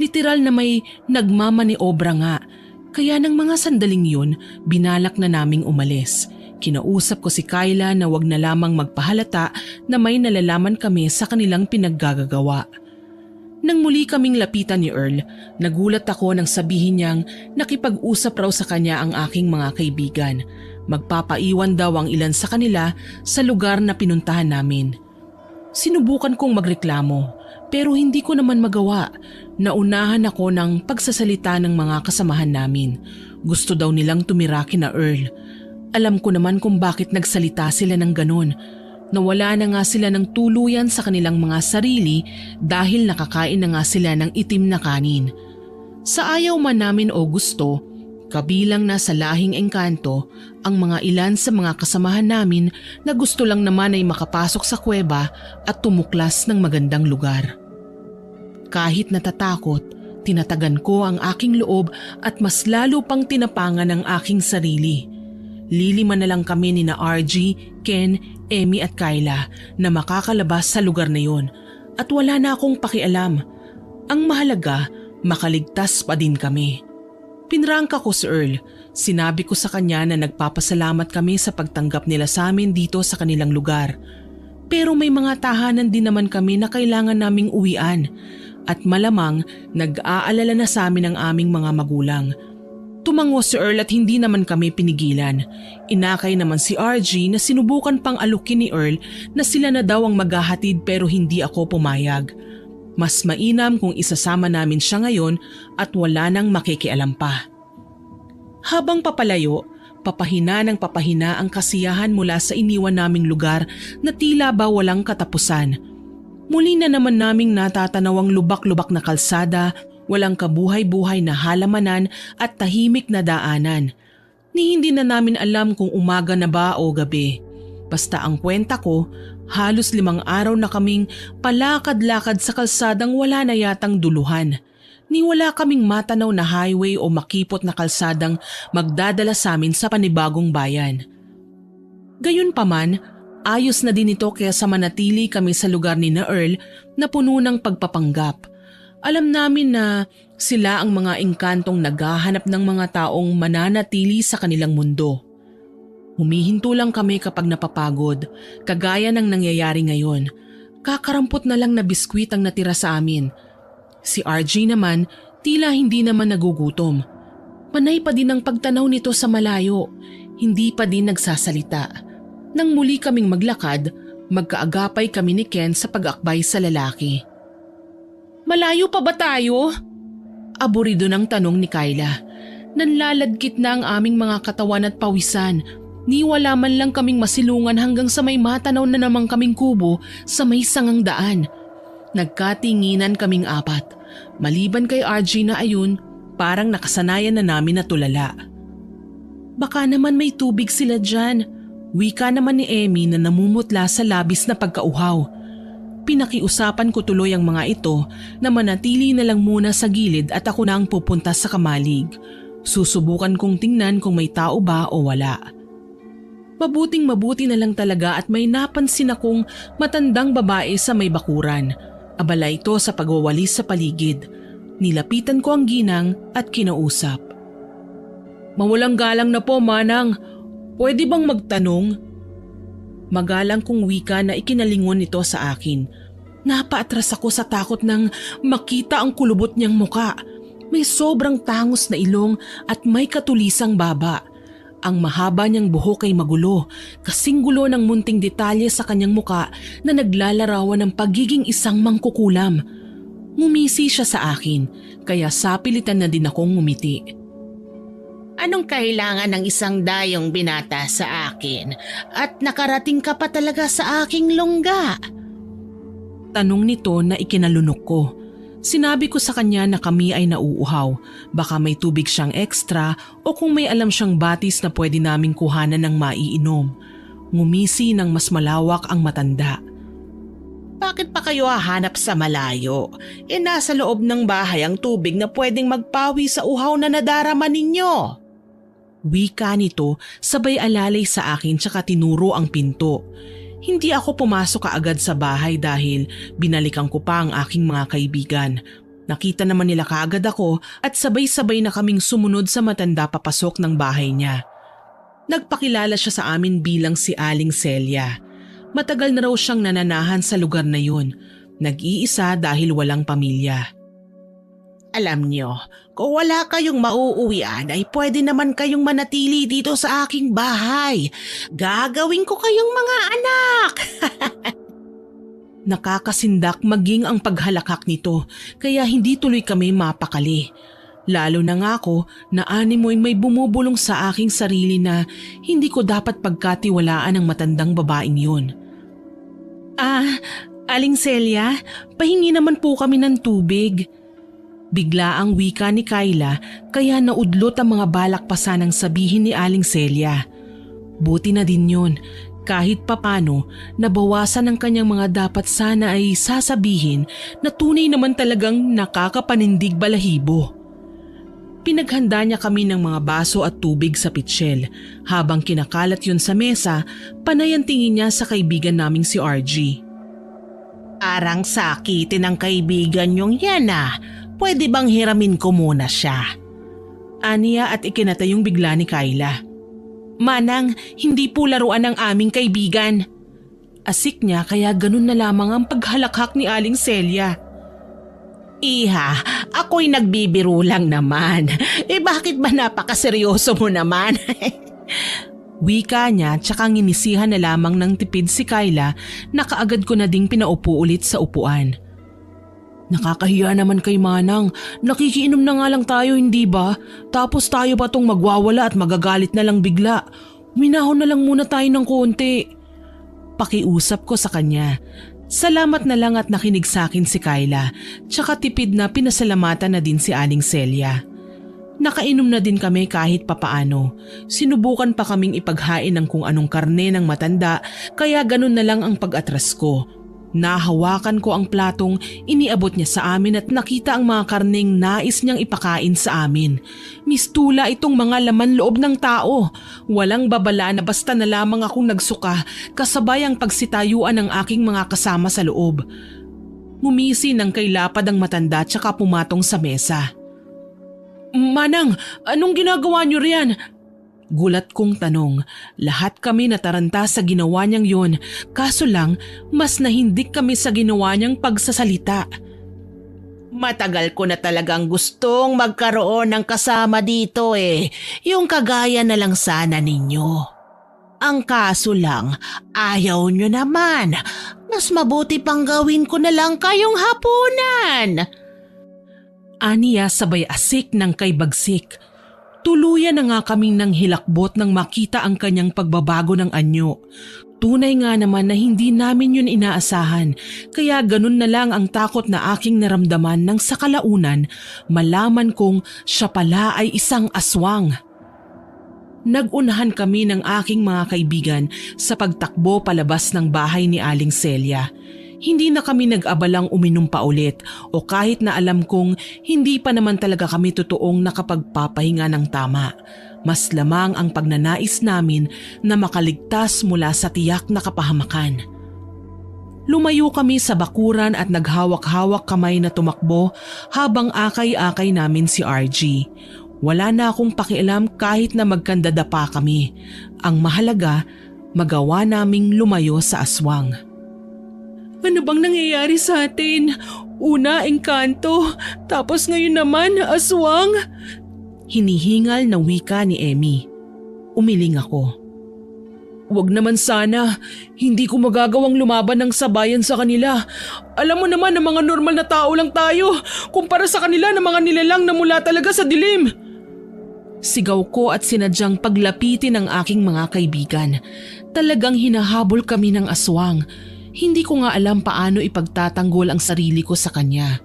Literal na may nagmamaniobra nga. Kaya ng mga sandaling yun, binalak na naming umalis. Kinausap ko si Kyla na wag na lamang magpahalata na may nalalaman kami sa kanilang pinaggagawa. Nang muli kaming lapitan ni Earl, nagulat ako nang sabihin niyang nakipag-usap raw sa kanya ang aking mga kaibigan. Magpapaiwan daw ang ilan sa kanila sa lugar na pinuntahan namin. Sinubukan kong magreklamo pero hindi ko naman magawa. Naunahan ako ng pagsasalita ng mga kasamahan namin. Gusto daw nilang tumira kina Earl. Alam ko naman kung bakit nagsalita sila ng ganon. Nawala na nga sila ng tuluyan sa kanilang mga sarili dahil nakakain na nga sila ng itim na kanin. Sa ayaw man namin o gusto, kabilang na sa lahing engkanto ang mga ilan sa mga kasamahan namin na gusto lang naman ay makapasok sa kuweba at tumuklas ng magandang lugar. Kahit natatakot, tinatagan ko ang aking loob at mas lalo pang tinapangan ang aking sarili. Liliman na lang kami ni na RG, Ken, Emmy at Kyla na makakalabas sa lugar na yon at wala na akong pakialam. Ang mahalaga, makaligtas pa din kami. Pinrangka ko si Earl. Sinabi ko sa kanya na nagpapasalamat kami sa pagtanggap nila sa amin dito sa kanilang lugar. Pero may mga tahanan din naman kami na kailangan naming uwian at malamang nag-aalala na sa amin ang aming mga magulang. Tumango si Earl at hindi naman kami pinigilan. Inakay naman si RG na sinubukan pang alukin ni Earl na sila na daw ang maghahatid pero hindi ako pumayag. Mas mainam kung isasama namin siya ngayon at wala nang makikialam pa. Habang papalayo, papahina ng papahina ang kasiyahan mula sa iniwan naming lugar na tila ba walang katapusan. Muli na naman naming natatanaw ang lubak-lubak na kalsada, walang kabuhay-buhay na halamanan at tahimik na daanan. Ni hindi na namin alam kung umaga na ba o gabi. Basta ang kwenta ko, halos 5 araw na kaming palakad-lakad sa kalsadang wala na yatang duluhan. Ni wala kaming matanaw na highway o makipot na kalsadang magdadala sa amin sa panibagong bayan. Gayunpaman, ayos na din ito kaya sa manatili kami sa lugar ni na Earl na puno ng pagpapanggap. Alam namin na sila ang mga engkantong naghahanap ng mga taong mananatili sa kanilang mundo. Humihinto lang kami kapag napapagod, kagaya ng nangyayari ngayon. Kakarampot na lang na biskwit ang natira sa amin. Si RJ naman, tila hindi naman nagugutom. Panay pa din ang pagtanaw nito sa malayo, hindi pa din nagsasalita. Nang muli kaming maglakad, magkaagapay kami ni Ken sa pag-akbay sa lalaki. Malayo pa ba tayo? Aburido ng tanong ni Kyla. Nanlaladkit na ang aming mga katawan at pawisan. Ni wala man lang kaming masilungan hanggang sa may matanaw na namang kaming kubo sa may sangang daan. Nagkatinginan kaming 4. Maliban kay RJ na ayun, parang nakasanayan na namin na tulala. Baka naman may tubig sila dyan. Wika naman ni Emmy na namumutla sa labis na pagkauhaw. Pinakiusapan ko tuloy ang mga ito na manatili na lang muna sa gilid at ako na ang pupunta sa kamalig. Susubukan kong tingnan kung may tao ba o wala. Mabuting-mabuti na lang talaga at may napansin akong matandang babae sa may bakuran. Abala ito sa pagwawalis sa paligid. Nilapitan ko ang ginang at kinausap. Mawalang galang na po, Manang. Pwede bang magtanong? Magalang kong wika na ikinalingon nito sa akin. Napaatras ako sa takot nang makita ang kulubot niyang muka. May sobrang tangos na ilong at may katulisang baba. Ang mahaba niyang buhok ay magulo, kasing gulo ng munting detalye sa kanyang muka na naglalarawan ng pagiging isang mangkukulam. Ngumisi siya sa akin, kaya sapilitan na din akong ngumiti. Anong kailangan ng isang dayong binata sa akin at nakarating ka pa talaga sa aking lungga? Tanong nito na ikinalunok ko. Sinabi ko sa kanya na kami ay nauuhaw. Baka may tubig siyang extra o kung may alam siyang batis na pwede naming kuhanan ng maiinom. Ngumisi ng mas malawak ang matanda. Bakit pa kayo hahanap sa malayo? Nasa loob ng bahay ang tubig na pwedeng magpawi sa uhaw na nadarama ninyo. Wika nito sabay alalay sa akin tsaka tinuro ang pinto. Hindi ako pumasok kaagad sa bahay dahil binalikan ko pa ang aking mga kaibigan. Nakita naman nila kaagad ako at sabay-sabay na kaming sumunod sa matanda papasok ng bahay niya. Nagpakilala siya sa amin bilang si Aling Celia. Matagal na raw siyang nananahan sa lugar na yun. Nag-iisa dahil walang pamilya. Alam niyo, kung wala kayong mauuwian ay pwede naman kayong manatili dito sa aking bahay. Gagawin ko kayong mga anak. Nakakasindak maging ang paghalakak nito kaya hindi tuloy kami mapakali. Lalo na nga ako na animoy may bumubulong sa aking sarili na hindi ko dapat pagkatiwalaan ang matandang babaeng yun. Aling Celia, pahingi naman po kami ng tubig. Bigla ang wika ni Kyla kaya naudlot ang mga balak pa sanang sabihin ni Aling Celia. Buti na din yun, kahit papano nabawasan ang kanyang mga dapat sana ay sasabihin na tunay naman talagang nakakapanindig balahibo. Pinaghanda niya kami ng mga baso at tubig sa pitsyel. Habang kinakalat yun sa mesa, panay ang tingin niya sa kaibigan naming si RG. Parang sakitin ang kaibigan niyong yan Pwede bang hiramin ko muna siya? Aniya at ikinatayong bigla ni Kyla. Manang, hindi po laruan ng aming kaibigan. Asik niya kaya ganun na lamang ang paghalakhak ni Aling Celia. Iha, ako'y nagbibiro lang naman. Bakit ba napakaseryoso mo naman? Wika niya tsaka nginisihan na lamang ng tipid si Kyla na kaagad ko na ding pinaupo ulit sa upuan. Nakakahiya naman kay Manang. Nakikiinom na nga lang tayo, hindi ba? Tapos tayo pa tong magwawala at magagalit na lang bigla. Minahon na lang muna tayo ng konti. Pakiusap ko sa kanya. Salamat na lang at nakinig sa akin si Kyla, tsaka tipid na pinasalamatan na din si Aling Celia. Nakainom na din kami kahit papaano. Sinubukan pa kaming ipaghain ng kung anong karne ng matanda, kaya ganun na lang ang pag-atras ko. Nahawakan ko ang platong iniabot niya sa amin at nakita ang mga karneng nais niyang ipakain sa amin. Mistula itong mga laman loob ng tao. Walang babala na basta na lamang akong nagsuka kasabay ang pagsitayuan ng aking mga kasama sa loob. Ngumisi ng kay lapad ang matanda tsaka pumatong sa mesa. "Manang, anong ginagawa niyo riyan?" Gulat kong tanong. Lahat kami nataranta sa ginawa niyang yun, kaso lang mas nahindik kami sa ginawa niyang pagsasalita. "Matagal ko na talagang gustong magkaroon ng kasama dito yung kagaya na lang sana ninyo. Ang kaso lang, ayaw niyo naman. Mas mabuti pang gawin ko na lang kayong hapunan." Aniya sabay asik ng kay bagsik. Tuluyan na nga kaming nang hilakbot nang makita ang kanyang pagbabago ng anyo. Tunay nga naman na hindi namin yun inaasahan, kaya ganun na lang ang takot na aking naramdaman nang sa kalaunan malaman kong siya pala ay isang aswang. Nagunahan kami ng aking mga kaibigan sa pagtakbo palabas ng bahay ni Aling Celia. Hindi na kami nag-abalang uminom pa ulit o kahit na alam kong hindi pa naman talaga kami totoong nakapagpapahinga ng tama. Mas lamang ang pagnanais namin na makaligtas mula sa tiyak na kapahamakan. Lumayo kami sa bakuran at naghawak-hawak kamay na tumakbo habang akay-akay namin si RG. Wala na akong pakialam kahit na magkandada pa kami. Ang mahalaga, magawa naming lumayo sa aswang. "Ano bang nangyayari sa atin? Una, engkanto, tapos ngayon naman, aswang?" Hinihingal na wika ni Emmy. Umiling ako. "Wag naman sana. Hindi ko magagawang lumaban ng sabayan sa kanila. Alam mo naman na mga normal na tao lang tayo kumpara sa kanila na mga nilalang na mula talaga sa dilim." Sigaw ko at sinadyang paglapitin ng aking mga kaibigan. Talagang hinahabol kami ng aswang. Hindi ko nga alam paano ipagtatanggol ang sarili ko sa kanya.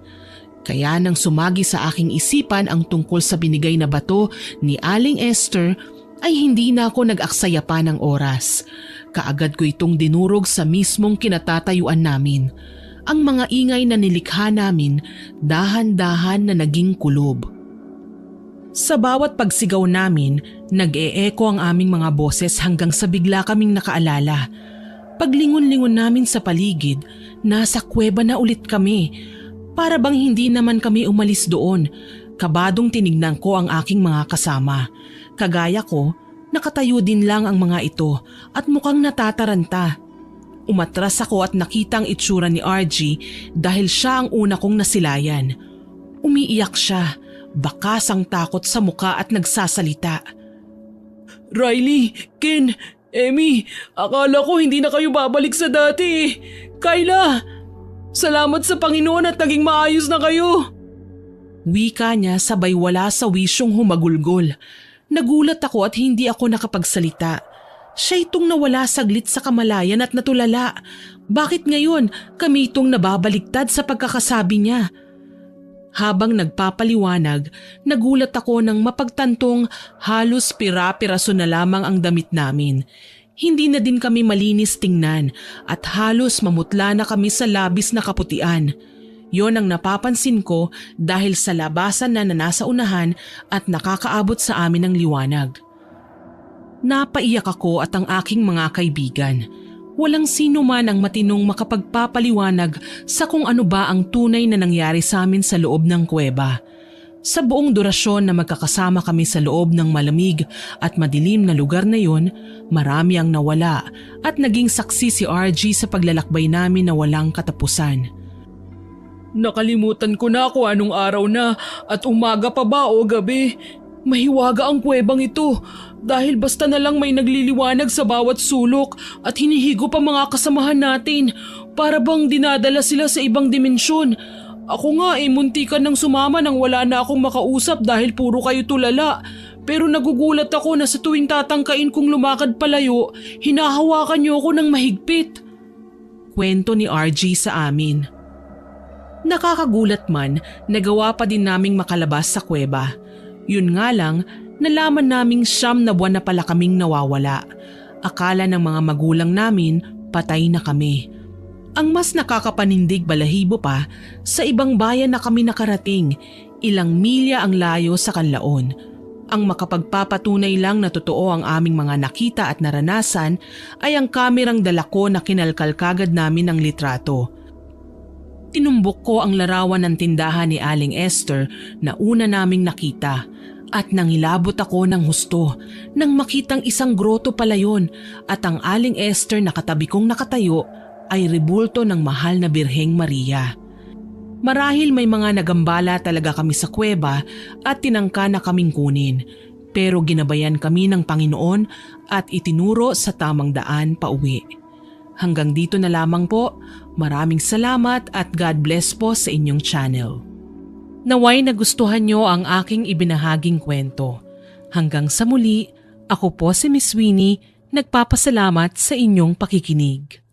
Kaya nang sumagi sa aking isipan ang tungkol sa binigay na bato ni Aling Esther, ay hindi na ako nag-aksaya pa ng oras. Kaagad ko itong dinurog sa mismong kinatatayuan namin. Ang mga ingay na nilikha namin, dahan-dahan na naging kulob. Sa bawat pagsigaw namin, nag-e-echo ang aming mga boses hanggang sa bigla kaming nakaalala. Paglingon-lingon namin sa paligid, nasa kuweba na ulit kami. Para bang hindi naman kami umalis doon. Kabadong tinignan ko ang aking mga kasama. Kagaya ko, nakatayo din lang ang mga ito at mukhang natataranta. Umatras ako at nakita ang itsura ni RG dahil siya ang una kong nasilayan. Umiiyak siya, bakas ang takot sa muka at nagsasalita. "Riley, Ken, Emmy, akala ko hindi na kayo babalik sa dati. Kyla, salamat sa Panginoon at naging maayos na kayo." Wika niya sabay wala sa wisyong humagulgol. Nagulat ako at hindi ako nakapagsalita. Siya itong nawala saglit sa kamalayan at natulala. Bakit ngayon kami itong nababaligtad sa pagkakasabi niya? Habang nagpapaliwanag, nagulat ako nang mapagtantong halos pira-piraso na lamang ang damit namin. Hindi na din kami malinis tingnan at halos mamutla na kami sa labis na kaputian. Yon ang napapansin ko dahil sa labasan na nasa unahan at nakakaabot sa amin ng liwanag. Napaiyak ako at ang aking mga kaibigan. Walang sino man ang matinong makapagpapaliwanag sa kung ano ba ang tunay na nangyari sa amin sa loob ng kuweba. Sa buong durasyon na magkakasama kami sa loob ng malamig at madilim na lugar na yon, marami ang nawala at naging saksi si RG sa paglalakbay namin na walang katapusan. "Nakalimutan ko na kung anong araw na at umaga pa ba o gabi. Mahiwaga ang kuwebang ito dahil basta na lang may nagliliwanag sa bawat sulok at hinihigo pa mga kasamahan natin para bang dinadala sila sa ibang dimensyon. Ako nga muntikan nang sumama nang wala na akong makausap dahil puro kayo tulala. Pero nagugulat ako na sa tuwing tatangkain kong lumakad palayo, hinahawakan niyo ako ng mahigpit." kwento ni RG sa amin. Nakakagulat man, nagawa pa din naming makalabas sa kuweba. Yun nga lang, nalaman naming 9 na buwan na pala kaming nawawala. Akala ng mga magulang namin, patay na kami. Ang mas nakakapanindig balahibo pa, sa ibang bayan na kami nakarating, ilang milya ang layo sa Canlaon. Ang makapagpapatunay lang na totoo ang aming mga nakita at naranasan ay ang kamerang dala ko na kinalkal kagad namin ng litrato. Tinumbok ko ang larawan ng tindahan ni Aling Esther na una naming nakita at nangilabot ako ng husto nang makitang isang groto pala yun at ang Aling Esther na katabi kong nakatayo ay rebulto ng mahal na Birheng Maria. Marahil may mga nagambala talaga kami sa kuweba at tinangka na kaming kunin, pero ginabayan kami ng Panginoon at itinuro sa tamang daan pauwi. Hanggang dito na lamang po. Maraming salamat at God bless po sa inyong channel. Naway nagustuhan nyo ang aking ibinahaging kwento. Hanggang sa muli, ako po si Miss Winnie, nagpapasalamat sa inyong pakikinig.